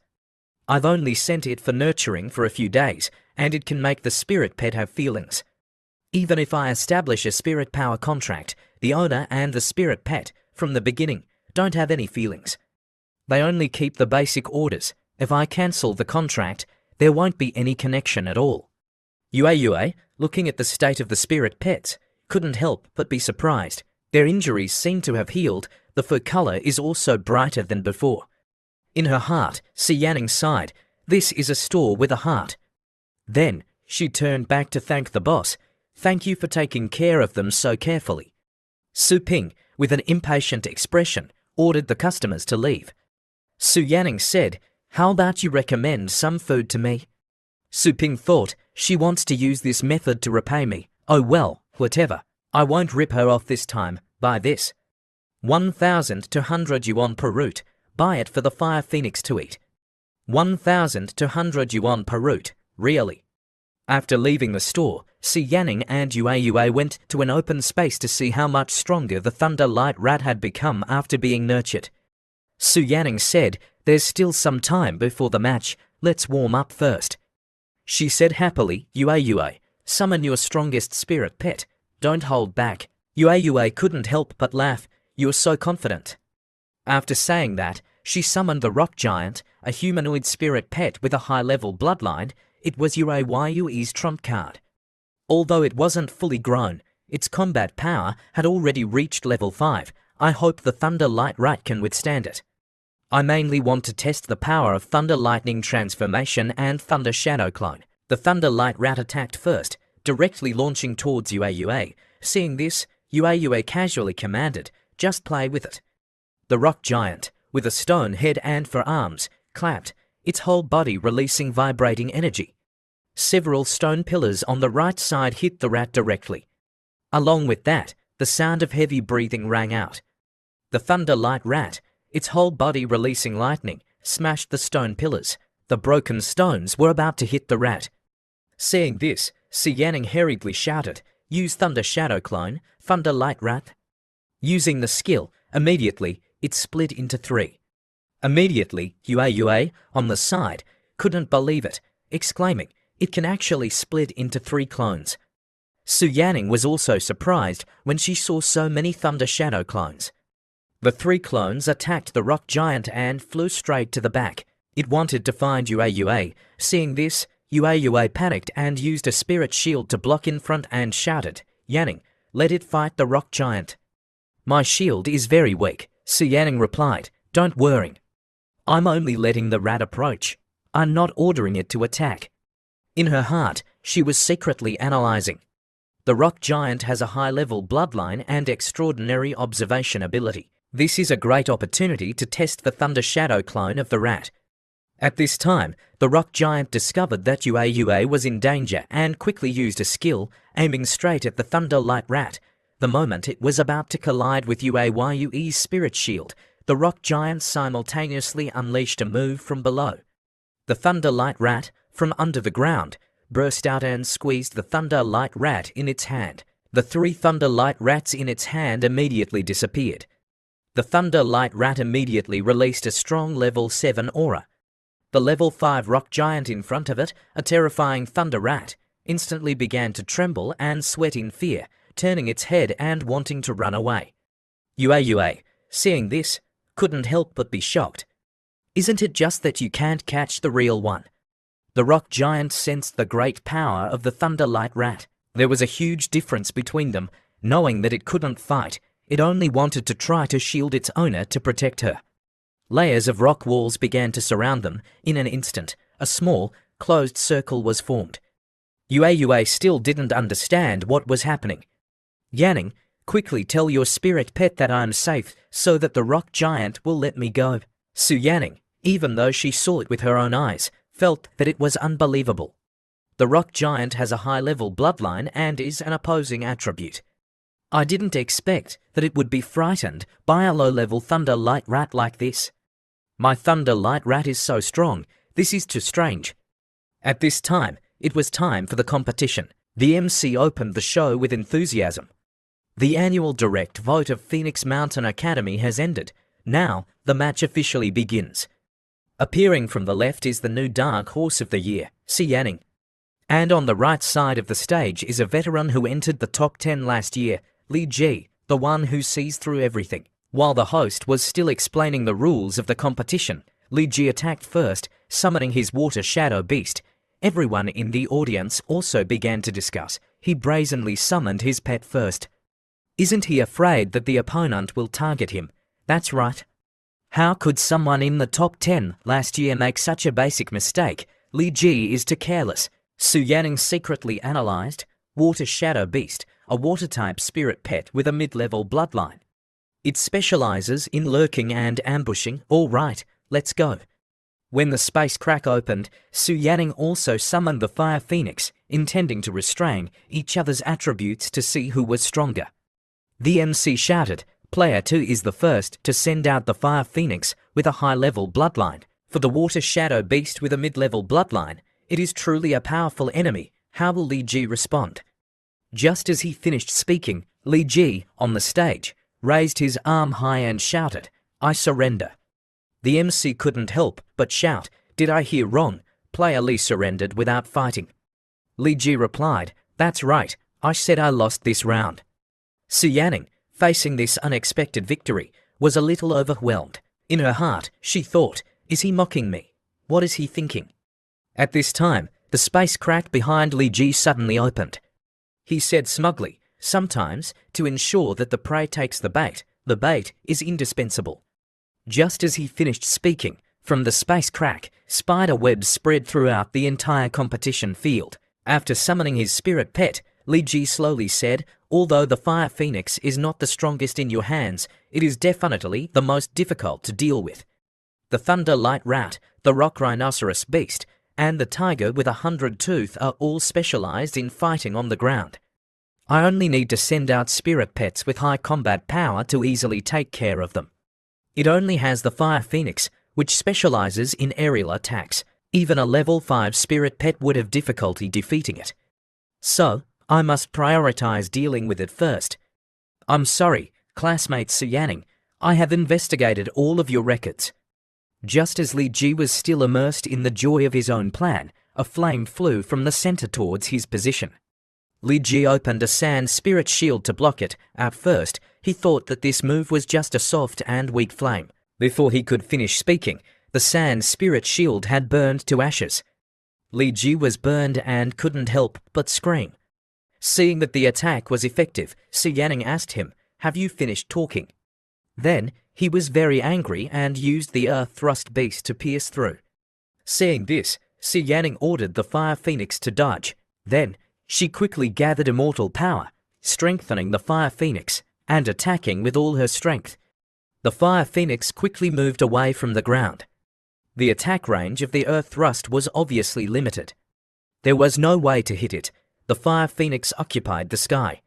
I've only sent it for nurturing for a few days, and it can make the spirit pet have feelings. Even if I establish a spirit power contract, the owner and the spirit pet, from the beginning, don't have any feelings. They only keep the basic orders. If I cancel the contract, there won't be any connection at all. Yue, looking at the state of the spirit pets, couldn't help but be surprised. Their injuries seem to have healed. The fur color is also brighter than before. In her heart, Si Yanning sighed. This is a store with a heart. Then, she turned back to thank the boss. Thank you for taking care of them so carefully. Su Ping, with an impatient expression, ordered the customers to leave. Su Yanning said, how about you recommend some food to me? Su Ping thought, she wants to use this method to repay me. Oh well, whatever. I won't rip her off this time. Buy this. 1,200 yuan per root. Buy it for the fire phoenix to eat. 1,200 yuan per root. Really? After leaving the store, Si Yanning and Yue went to an open space to see how much stronger the Thunder Light Rat had become after being nurtured. Su Yanning said, there's still some time before the match. Let's warm up first. She said happily, Yue, summon your strongest spirit pet. Don't hold back. Yue couldn't help but laugh. You're so confident. After saying that, she summoned the rock giant, a humanoid spirit pet with a high-level bloodline. It was Yue's trump card. Although it wasn't fully grown, its combat power had already reached level 5. I hope the Thunder Light Rat can withstand it. I mainly want to test the power of Thunder Lightning Transformation and Thunder Shadow Clone. The Thunder Light Rat attacked first, directly launching towards Yue. Seeing this, Yue casually commanded, just play with it. The rock giant, with a stone head and for arms, clapped, its whole body releasing vibrating energy. Several stone pillars on the right side hit the rat directly. Along with that, the sound of heavy breathing rang out. The Thunder Light Rat, its whole body releasing lightning, smashed the stone pillars. The broken stones were about to hit the rat. Seeing this, Si Yanning hurriedly shouted, use Thunder Shadow Clone, Thunder Light Rat. Using the skill, immediately, it split into 3. Immediately, Yue, on the side, couldn't believe it, exclaiming, it can actually split into 3 clones. Su Yanning was also surprised when she saw so many Thunder Shadow clones. The 3 clones attacked the rock giant and flew straight to the back. It wanted to find Yue. Seeing this, Yue panicked and used a spirit shield to block in front and shouted, Yanning, let it fight the rock giant. My shield is very weak, Su Yanning replied, don't worry. I'm only letting the rat approach. I'm not ordering it to attack. In her heart, she was secretly analyzing. The rock giant has a high-level bloodline and extraordinary observation ability. This is a great opportunity to test the Thunder Shadow clone of the rat. At this time, the rock giant discovered that Yue was in danger and quickly used a skill, aiming straight at the Thunder Light Rat. The moment it was about to collide with Yue's spirit shield, the rock giant simultaneously unleashed a move from below. The Thunder Light Rat, from under the ground, burst out and squeezed the Thunder Light Rat in its hand. The 3 Thunder Light Rats in its hand immediately disappeared. The Thunder Light Rat immediately released a strong level 7 aura. The level 5 rock giant in front of it, a terrifying Thunder Rat, instantly began to tremble and sweat in fear, turning its head and wanting to run away. Yue, seeing this, couldn't help but be shocked. Isn't it just that you can't catch the real one? The rock giant sensed the great power of the Thunder Light Rat. There was a huge difference between them. Knowing that it couldn't fight, it only wanted to try to shield its owner to protect her. Layers of rock walls began to surround them. In an instant, a small, closed circle was formed. Yue still didn't understand what was happening. Yanning, quickly tell your spirit pet that I'm safe so that the rock giant will let me go. Su Yanning, even though she saw it with her own eyes, felt that it was unbelievable. The rock giant has a high-level bloodline and is an opposing attribute. I didn't expect that it would be frightened by a low-level Thunder Light Rat like this. My Thunder Light Rat is so strong, this is too strange. At this time, it was time for the competition. The MC opened the show with enthusiasm. The annual direct vote of Phoenix Mountain Academy has ended. Now, the match officially begins. Appearing from the left is the new dark horse of the year, Si Yanning. And on the right side of the stage is a veteran who entered the top 10 last year, Li Ji, the one who sees through everything. While the host was still explaining the rules of the competition, Li Ji attacked first, summoning his water shadow beast. Everyone in the audience also began to discuss. He brazenly summoned his pet first. Isn't he afraid that the opponent will target him? That's right. How could someone in the top 10 last year make such a basic mistake? Li Ji is too careless. Su Yanning secretly analyzed. Water Shadow Beast, a water-type spirit pet with a mid-level bloodline. It specializes in lurking and ambushing. All right, let's go. When the space crack opened, Su Yanning also summoned the Fire Phoenix, intending to restrain each other's attributes to see who was stronger. The MC shouted, "Player 2 is the first to send out the Fire Phoenix with a high-level bloodline. For the Water Shadow Beast with a mid-level bloodline, it is truly a powerful enemy. How will Li Ji respond?" Just as he finished speaking, Li Ji, on the stage, raised his arm high and shouted, "I surrender." The MC couldn't help but shout, "Did I hear wrong?" Player Li surrendered without fighting. Li Ji replied, "That's right, I said I lost this round." Su Yanning, facing this unexpected victory, was a little overwhelmed. In her heart, she thought, "Is he mocking me? What is he thinking?" At this time, the space crack behind Li Ji suddenly opened. He said smugly, "Sometimes, to ensure that the prey takes the bait is indispensable." Just as he finished speaking, from the space crack, spider webs spread throughout the entire competition field. After summoning his spirit pet, Li Ji slowly said, "Although the Fire Phoenix is not the strongest in your hands, it is definitely the most difficult to deal with. The Thunder Light Rat, the Rock Rhinoceros Beast, and the Tiger with 100 Tooth are all specialized in fighting on the ground. I only need to send out spirit pets with high combat power to easily take care of them. It only has the Fire Phoenix, which specializes in aerial attacks. Even a level 5 spirit pet would have difficulty defeating it. So, I must prioritize dealing with it first. I'm sorry, classmate Su Yanning, I have investigated all of your records." Just as Li Ji was still immersed in the joy of his own plan, a flame flew from the center towards his position. Li Ji opened a sand spirit shield to block it. At first, he thought that this move was just a soft and weak flame. Before he could finish speaking, the sand spirit shield had burned to ashes. Li Ji was burned and couldn't help but scream. Seeing that the attack was effective, Su Yanning asked him, "Have you finished talking?" Then, he was very angry and used the Earth Thrust Beast to pierce through. Seeing this, Su Yanning ordered the Fire Phoenix to dodge. Then, she quickly gathered immortal power, strengthening the Fire Phoenix and attacking with all her strength. The Fire Phoenix quickly moved away from the ground. The attack range of the Earth Thrust was obviously limited. There was no way to hit it. The Fire Phoenix occupied the sky.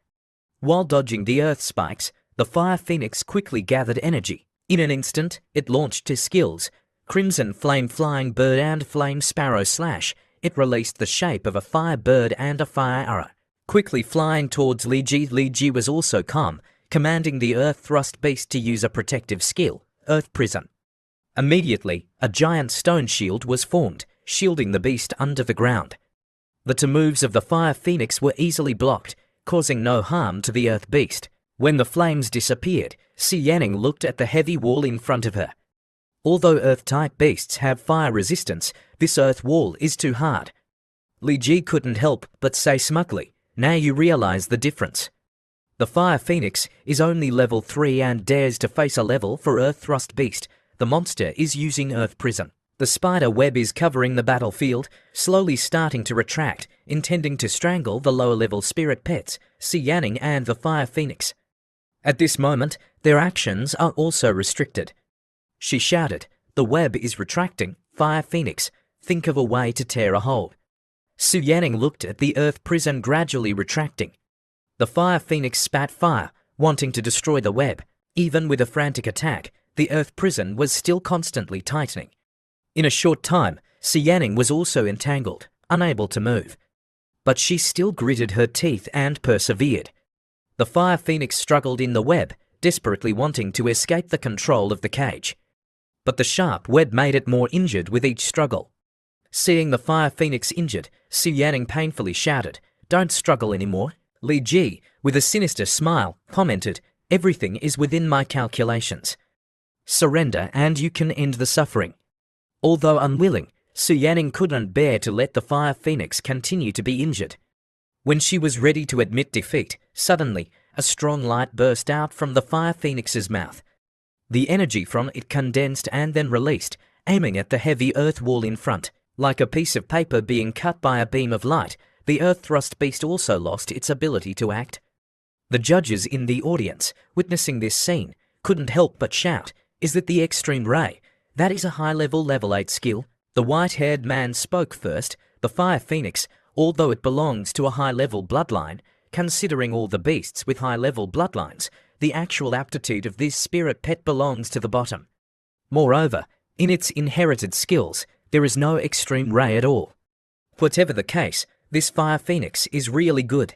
While dodging the Earth spikes, the Fire Phoenix quickly gathered energy. In an instant, it launched his skills, Crimson Flame Flying Bird and Flame Sparrow Slash. It released the shape of a fire bird and a fire arrow. Quickly flying towards Li Ji was also calm, commanding the Earth Thrust Beast to use a protective skill, Earth Prison. Immediately, a giant stone shield was formed, shielding the beast under the ground. The two moves of the Fire Phoenix were easily blocked, causing no harm to the Earth Beast. When the flames disappeared, Su Yanning looked at the heavy wall in front of her. Although Earth-type beasts have fire resistance, this Earth wall is too hard. Li Ji couldn't help but say smugly, "Now you realize the difference. The Fire Phoenix is only level 3 and dares to face a level for Earth Thrust Beast. The monster is using Earth Prison. The spider web is covering the battlefield, slowly starting to retract, intending to strangle the lower-level spirit pets, Su Yanning and the Fire Phoenix. At this moment, their actions are also restricted." She shouted, "The web is retracting, Fire Phoenix. Think of a way to tear a hole." Su Yanning looked at the Earth Prison gradually retracting. The Fire Phoenix spat fire, wanting to destroy the web. Even with a frantic attack, the Earth Prison was still constantly tightening. In a short time, Su Yanning was also entangled, unable to move. But she still gritted her teeth and persevered. The Fire Phoenix struggled in the web, desperately wanting to escape the control of the cage. But the sharp web made it more injured with each struggle. Seeing the fire phoenix injured, Su Yanning painfully shouted, "Don't struggle anymore." Li Ji, with a sinister smile, commented, "Everything is within my calculations. Surrender and you can end the suffering." Although unwilling, Su Yanning couldn't bear to let the fire phoenix continue to be injured. When she was ready to admit defeat, suddenly, a strong light burst out from the fire phoenix's mouth. The energy from it condensed and then released, aiming at the heavy earth wall in front. Like a piece of paper being cut by a beam of light, the earth thrust beast also lost its ability to act. The judges in the audience, witnessing this scene, couldn't help but shout, "Is that the extreme ray? That is a high-level level 8 skill." The white-haired man spoke first. "The fire phoenix, although it belongs to a high-level bloodline, considering all the beasts with high-level bloodlines, the actual aptitude of this spirit pet belongs to the bottom. Moreover, in its inherited skills, there is no extreme ray at all. Whatever the case, this fire phoenix is really good.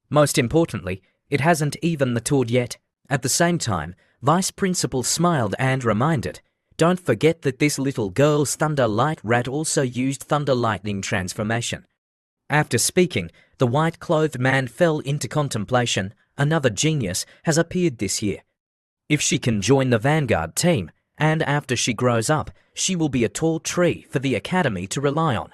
Most importantly, it hasn't even matured yet." At the same time, Vice Principal smiled and reminded, "Don't forget that this little girl's Thunder Light Rat also used Thunder Lightning transformation." After speaking, the white-clothed man fell into contemplation. "Another genius has appeared this year. If she can join the Vanguard team, and after she grows up, she will be a tall tree for the Academy to rely on."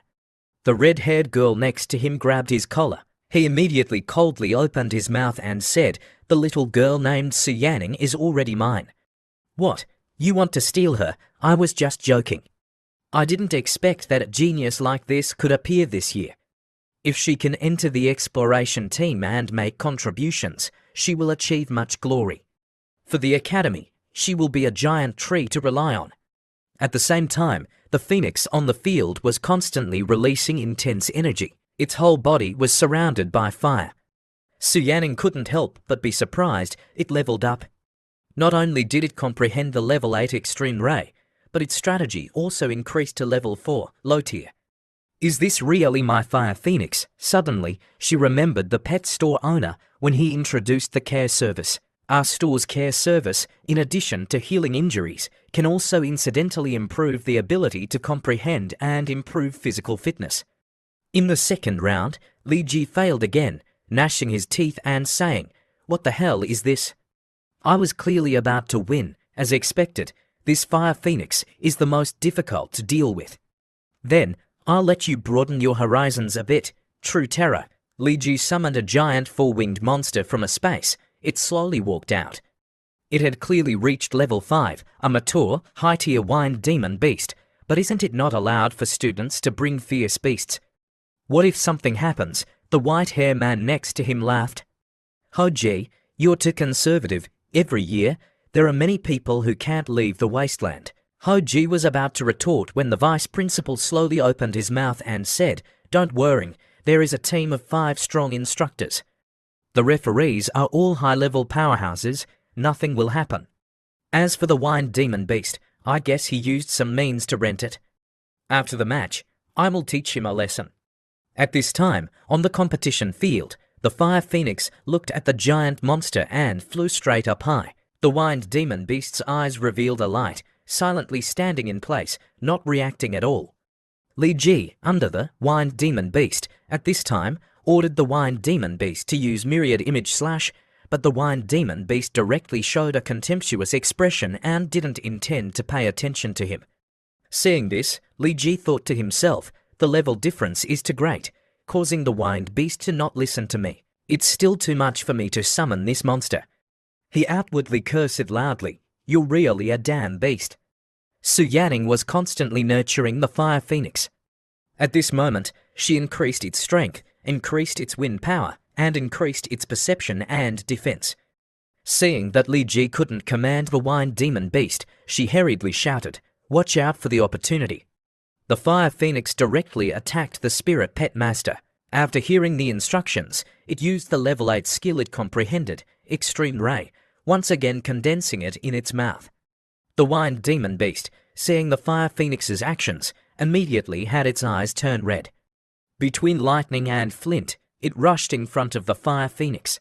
The red-haired girl next to him grabbed his collar. He immediately coldly opened his mouth and said, "The little girl named Su Yanning is already mine." "What? You want to steal her? I was just joking. I didn't expect that a genius like this could appear this year. If she can enter the exploration team and make contributions, she will achieve much glory. For the Academy, she will be a giant tree to rely on." At the same time, the phoenix on the field was constantly releasing intense energy. Its whole body was surrounded by fire. Su Yanning couldn't help but be surprised. It leveled up. Not only did it comprehend the level 8 extreme ray, but its strategy also increased to level 4, low tier. "Is this really my fire phoenix?" Suddenly, she remembered the pet store owner when he introduced the care service. Our store's care service, in addition to healing injuries, can also incidentally improve the ability to comprehend and improve physical fitness. In the second round, Li Ji failed again, gnashing his teeth and saying, "What the hell is this? I was clearly about to win, as expected. This fire phoenix is the most difficult to deal with." "Then, I'll let you broaden your horizons a bit." True terror, Li Ji summoned a giant four-winged monster from a space. It slowly walked out. It had clearly reached level 5, a mature, high-tier wind demon beast, but isn't it not allowed for students to bring fierce beasts? "What if something happens?" The white-haired man next to him laughed. "Ho Ji, you're too conservative. Every year, there are many people who can't leave the wasteland." Ho Ji was about to retort when the vice principal slowly opened his mouth and said, "Don't worry, there is a team of 5 strong instructors. The referees are all high-level powerhouses. Nothing will happen. As for the wind demon beast, I guess he used some means to rent it. After the match, I will teach him a lesson." At this time, on the competition field, the fire phoenix looked at the giant monster and flew straight up high. The wind demon beast's eyes revealed a light, silently standing in place, not reacting at all. Li Ji, under the wind demon beast, at this time, ordered the wind demon beast to use myriad image slash, but the wind demon beast directly showed a contemptuous expression and didn't intend to pay attention to him. Seeing this, Li Ji thought to himself, "The level difference is too great, causing the wind beast to not listen to me. It's still too much for me to summon this monster." He outwardly cursed loudly, "You're really a damn beast." Su Yanning was constantly nurturing the fire phoenix. At this moment, she increased its strength, increased its wind power, and increased its perception and defense. Seeing that Li Ji couldn't command the wind demon beast, she hurriedly shouted, "Watch out for the opportunity." The fire phoenix directly attacked the spirit pet master. After hearing the instructions, it used the level 8 skill it comprehended, Extreme Ray, once again condensing it in its mouth. The wind demon beast, seeing the fire phoenix's actions, immediately had its eyes turn red. Between lightning and flint, it rushed in front of the fire phoenix.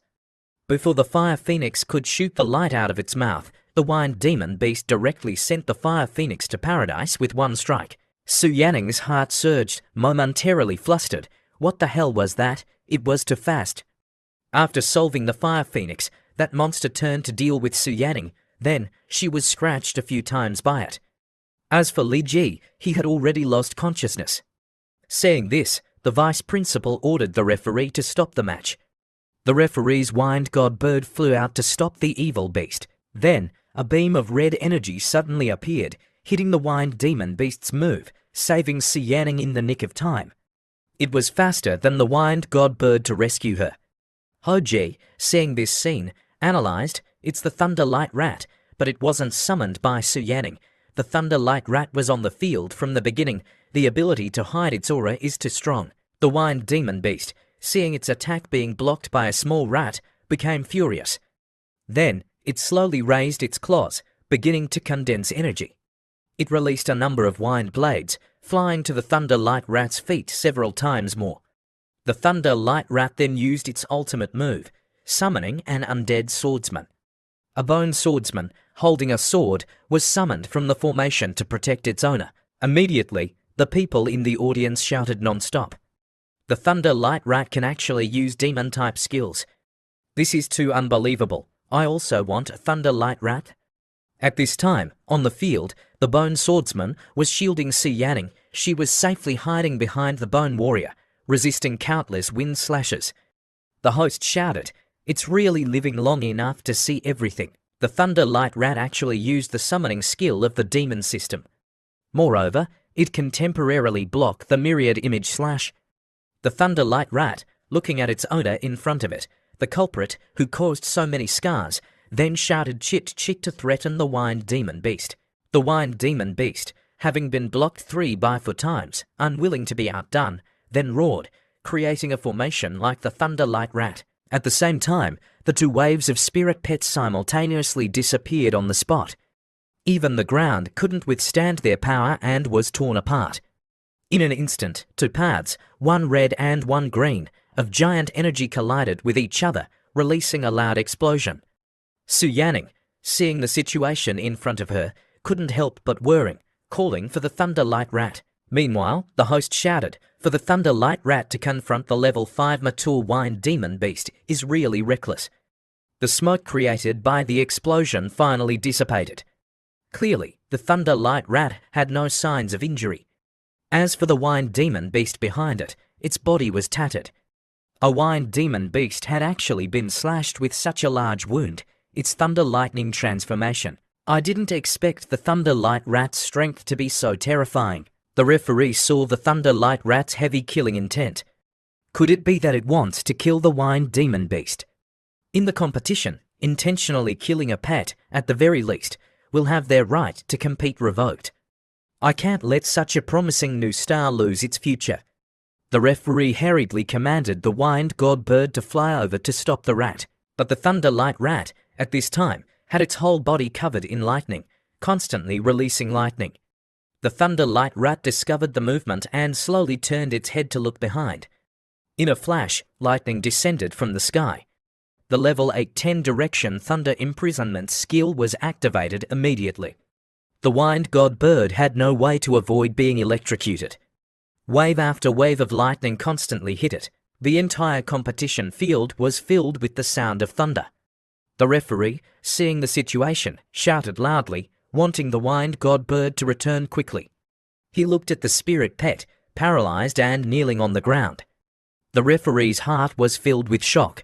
Before the fire phoenix could shoot the light out of its mouth, the wind demon beast directly sent the fire phoenix to paradise with one strike. Su Yanning's heart surged, momentarily flustered. What the hell was that? It was too fast. After solving the fire phoenix, that monster turned to deal with Su Yanning. Then, she was scratched a few times by it. As for Li Ji, he had already lost consciousness. Saying this, the vice principal ordered the referee to stop the match. The referee's wind god bird flew out to stop the evil beast. Then, a beam of red energy suddenly appeared, hitting the wind demon beast's move, saving Su Yanning in the nick of time. It was faster than the wind god bird to rescue her. Hoji, seeing this scene, analyzed, it's the Thunder Light Rat, but it wasn't summoned by Su Yanning. The Thunder Light Rat was on the field from the beginning. The ability to hide its aura is too strong. The wind demon beast, seeing its attack being blocked by a small rat, became furious. Then, it slowly raised its claws, beginning to condense energy. It released a number of wind blades, flying to the Thunder Light Rat's feet several times more. The Thunder Light Rat then used its ultimate move, summoning an undead swordsman. A bone swordsman, holding a sword, was summoned from the formation to protect its owner. Immediately, the people in the audience shouted non-stop. The Thunder Light Rat can actually use demon-type skills. This is too unbelievable. I also want a Thunder Light Rat. At this time, on the field, the Bone Swordsman was shielding Su Yanning. She was safely hiding behind the Bone Warrior, resisting countless wind slashes. The host shouted, "It's really living long enough to see everything." The Thunder Light Rat actually used the summoning skill of the demon system. Moreover, it can temporarily block the myriad image slash. The Thunder Light Rat, looking at its owner in front of it, the culprit who caused so many scars, then shouted chit chit to threaten the Wind Demon Beast. The Wind Demon Beast, having been blocked 3 by 4 times, unwilling to be outdone, then roared, creating a formation like the Thunder Light Rat. At the same time, the 2 waves of spirit pets simultaneously disappeared on the spot. Even the ground couldn't withstand their power and was torn apart. In an instant, 2 paths, one red and one green, of giant energy collided with each other, releasing a loud explosion. Su Yanning, seeing the situation in front of her, couldn't help but whirring, calling for the Thunder Light Rat. Meanwhile, the host shouted, for the Thunder Light Rat to confront the level 5 mature Wind Demon Beast is really reckless. The smoke created by the explosion finally dissipated. Clearly, the Thunder Light Rat had no signs of injury. As for the Wind Demon Beast behind it, its body was tattered. A Wind Demon Beast had actually been slashed with such a large wound, its Thunder Lightning transformation. I didn't expect the Thunder Light Rat's strength to be so terrifying. The referee saw the Thunder Light Rat's heavy killing intent. Could it be that it wants to kill the Wind Demon Beast? In the competition, intentionally killing a pet, at the very least, will have their right to compete revoked. I can't let such a promising new star lose its future. The referee hurriedly commanded the Wind God Bird to fly over to stop the rat, but the Thunder Light Rat, at this time, had its whole body covered in lightning, constantly releasing lightning. The Thunder Light Rat discovered the movement and slowly turned its head to look behind. In a flash, lightning descended from the sky. The level 8-10 direction Thunder Imprisonment skill was activated immediately. The Wind God Bird had no way to avoid being electrocuted. Wave after wave of lightning constantly hit it. The entire competition field was filled with the sound of thunder. The referee, seeing the situation, shouted loudly, wanting the Wind God Bird to return quickly. He looked at the spirit pet, paralyzed and kneeling on the ground. The referee's heart was filled with shock.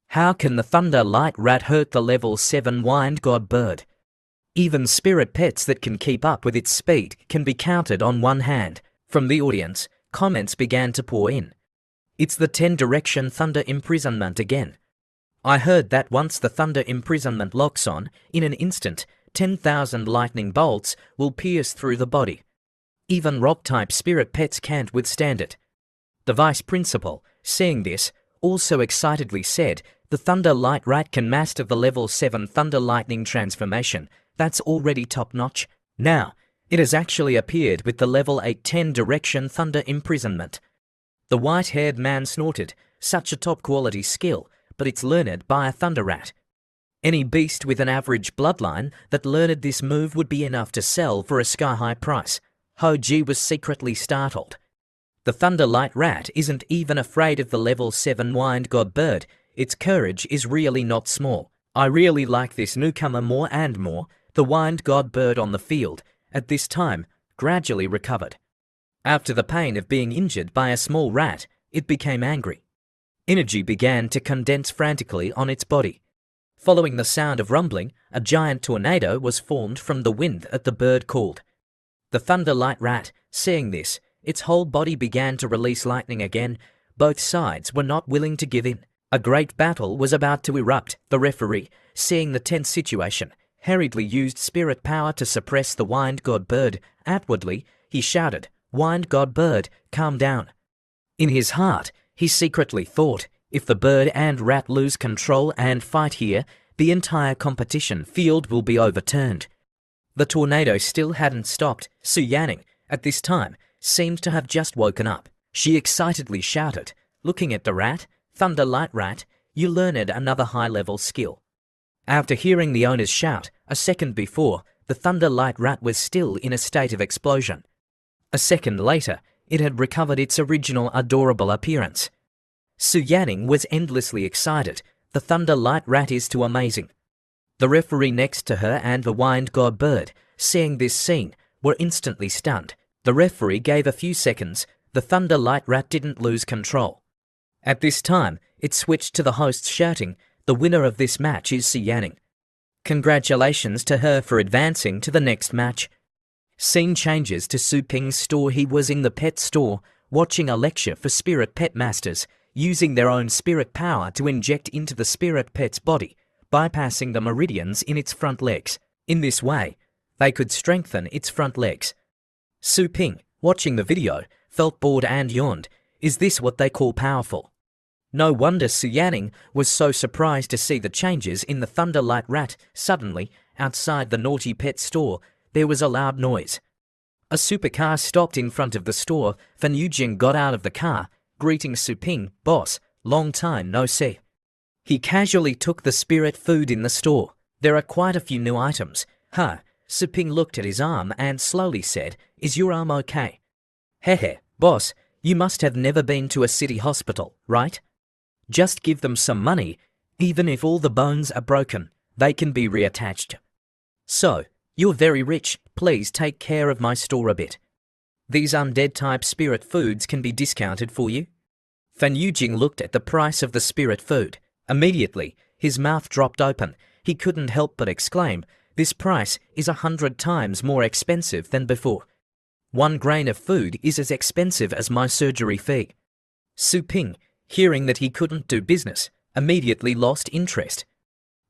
How can the Thunder Light Rat hurt the level 7 Wind God Bird? Even spirit pets that can keep up with its speed can be counted on one hand. From the audience, comments began to pour in. It's the 10 direction Thunder Imprisonment again. I heard that once the Thunder Imprisonment locks on, in an instant, 10,000 lightning bolts will pierce through the body. Even rock-type spirit pets can't withstand it. The vice principal, seeing this, also excitedly said, the Thunder Light Rat can master the level 7 Thunder Lightning transformation. That's already top-notch. Now, it has actually appeared with the level 8-10 direction Thunder Imprisonment. The white-haired man snorted, such a top-quality skill, but it's learned by a Thunder Rat. Any beast with an average bloodline that learned this move would be enough to sell for a sky-high price. Ho-ji was secretly startled. The Thunderlight Rat isn't even afraid of the level 7 Wind God Bird. Its courage is really not small. I really like this newcomer more and more. The Wind God Bird on the field, at this time, gradually recovered. After the pain of being injured by a small rat, it became angry. Energy began to condense frantically on its body. Following the sound of rumbling, a giant tornado was formed from the wind that the bird called. The Thunderlight Rat, seeing this, its whole body began to release lightning again. Both sides were not willing to give in. A great battle was about to erupt. The referee, seeing the tense situation, hurriedly used spirit power to suppress the Wind God Bird. Outwardly, he shouted, "Wind God Bird, calm down." In his heart, he secretly thought, if the bird and rat lose control and fight here, the entire competition field will be overturned. The tornado still hadn't stopped. Su Yanning, at this time, seemed to have just woken up. She excitedly shouted, looking at the rat, "Thunderlight Rat, you learned another high-level skill." After hearing the owner's shout, a second before, the Thunderlight Rat was still in a state of explosion. A second later, it had recovered its original adorable appearance. Su Yanning was endlessly excited. The Thunderlight Rat is too amazing. The referee next to her and the Wind God Bird, seeing this scene, were instantly stunned. The referee gave a few seconds. The Thunderlight Rat didn't lose control. At this time, it switched to the hosts shouting, "The winner of this match is Su Yanning. Congratulations to her for advancing to the next match." Scene changes to Su Ping's store. He was in the pet store, watching a lecture for spirit pet masters, using their own spirit power to inject into the spirit pet's body, bypassing the meridians in its front legs. In this way, they could strengthen its front legs. Su Ping, watching the video, felt bored and yawned. Is this what they call powerful? No wonder Su Yanning was so surprised to see the changes in the Thunderlight Rat. Suddenly, outside the naughty pet store, there was a loud noise. A supercar stopped in front of the store. Fan Yujing got out of the car, greeting Su Ping, "Boss, long time no see." He casually took the spirit food in the store. "There are quite a few new items." "Huh." Su Ping looked at his arm and slowly said, "Is your arm okay?" "Hehe, boss, you must have never been to a city hospital, right? Just give them some money. Even if all the bones are broken, they can be reattached. So, you're very rich. Please take care of my store a bit. These undead-type spirit foods can be discounted for you." Fan Yujing looked at the price of the spirit food. Immediately, his mouth dropped open. He couldn't help but exclaim, "This price is 100 times more expensive than before. 1 grain of food is as expensive as my surgery fee." Su Ping, hearing that he couldn't do business, immediately lost interest.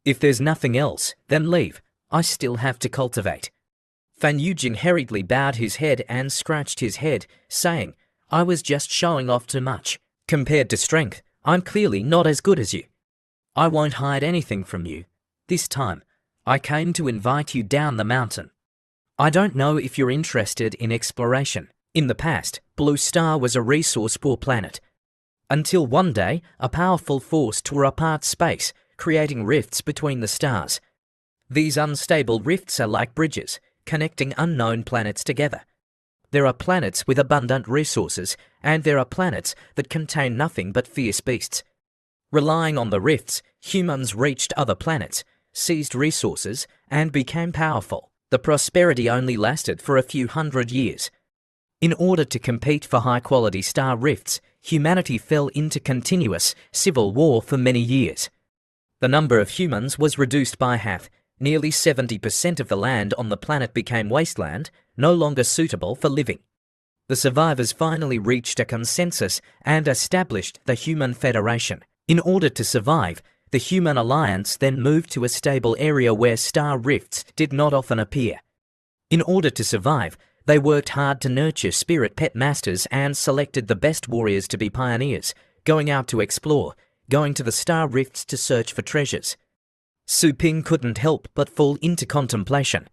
"If there's nothing else, then leave. I still have to cultivate." Fan Yujing hurriedly bowed his head and scratched his head, saying, "I was just showing off too much. Compared to strength, I'm clearly not as good as you. I won't hide anything from you. This time, I came to invite you down the mountain. I don't know if you're interested in exploration. In the past, Blue Star was a resource-poor planet. Until one day, a powerful force tore apart space, creating rifts between the stars. These unstable rifts are like bridges, connecting unknown planets together. There are planets with abundant resources, and there are planets that contain nothing but fierce beasts. Relying on the rifts, humans reached other planets, seized resources, and became powerful. The prosperity only lasted for a few hundred years. In order to compete for high-quality star rifts, humanity fell into continuous civil war for many years. The number of humans was reduced by half. Nearly 70% of the land on the planet became wasteland, no longer suitable for living. The survivors finally reached a consensus and established the Human Federation. In order to survive, the Human Alliance then moved to a stable area where star rifts did not often appear. In order to survive, they worked hard to nurture spirit pet masters and selected the best warriors to be pioneers, going out to explore, going to the star rifts to search for treasures. Su Ping couldn't help but fall into contemplation.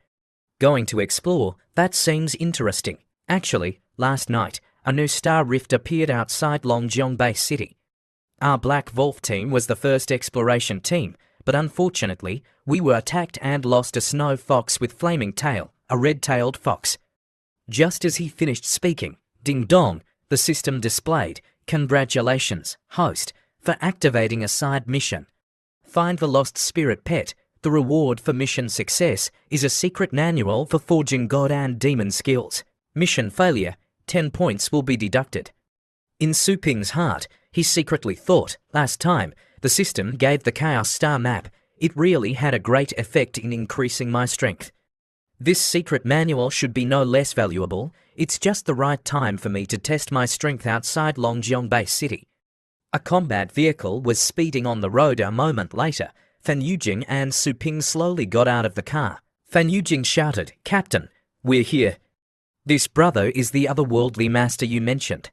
Going to explore, that seems interesting. Actually, last night, a new star rift appeared outside Longjiang Bay City. Our Black Wolf team was the first exploration team, but unfortunately, we were attacked and lost a snow fox with flaming tail, a red-tailed fox. Just as he finished speaking, ding dong, the system displayed, "Congratulations, host, for activating a side mission. Find the lost spirit pet. The reward for mission success is a secret manual for forging god and demon skills. Mission failure, 10 points will be deducted." In Su Ping's heart, he secretly thought, last time, the system gave the Chaos Star map, it really had a great effect in increasing my strength. This secret manual should be no less valuable. It's just the right time for me to test my strength outside Longjiang Bay City. A combat vehicle was speeding on the road a moment later. Fan Yujing and Su Ping slowly got out of the car. Fan Yujing shouted, "Captain, we're here. This brother is the otherworldly master you mentioned."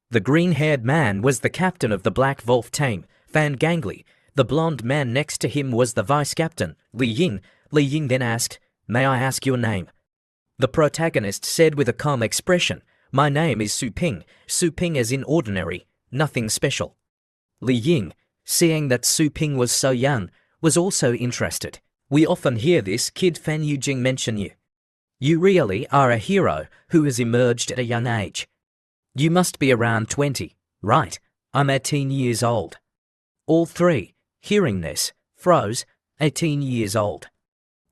The green-haired man was the captain of the Black Wolf team, Fan Gangli. The blonde man next to him was the vice-captain, Li Ying. Li Ying then asked, "May I ask your name?" The protagonist said with a calm expression, "My name is Su Ping. Su Ping as in ordinary, nothing special." Li Ying, seeing that Su Ping was so young, was also interested. "We often hear this kid Fan Yujing mention you. You really are a hero who has emerged at a young age. You must be around 20, right? I'm 18 years old." All three, hearing this, froze. 18 years old.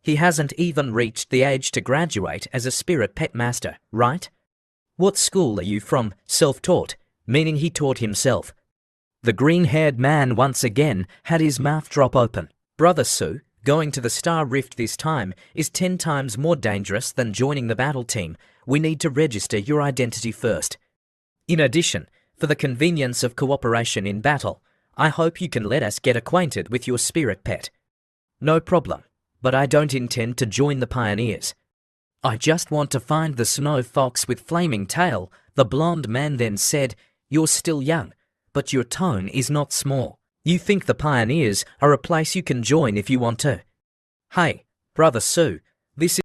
He hasn't even reached the age to graduate as a spirit pet master, right? What school are you from? Self-taught, meaning he taught himself. The green-haired man once again had his mouth drop open. "Brother Su, going to the Star Rift this time is 10 times more dangerous than joining the battle team. We need to register your identity first. In addition, for the convenience of cooperation in battle, I hope you can let us get acquainted with your spirit pet." "No problem, but I don't intend to join the pioneers. I just want to find the snow fox with flaming tail," the blonde man then said. "You're still young, but your tone is not small. You think the pioneers are a place you can join if you want to. Hey, Brother Su, this is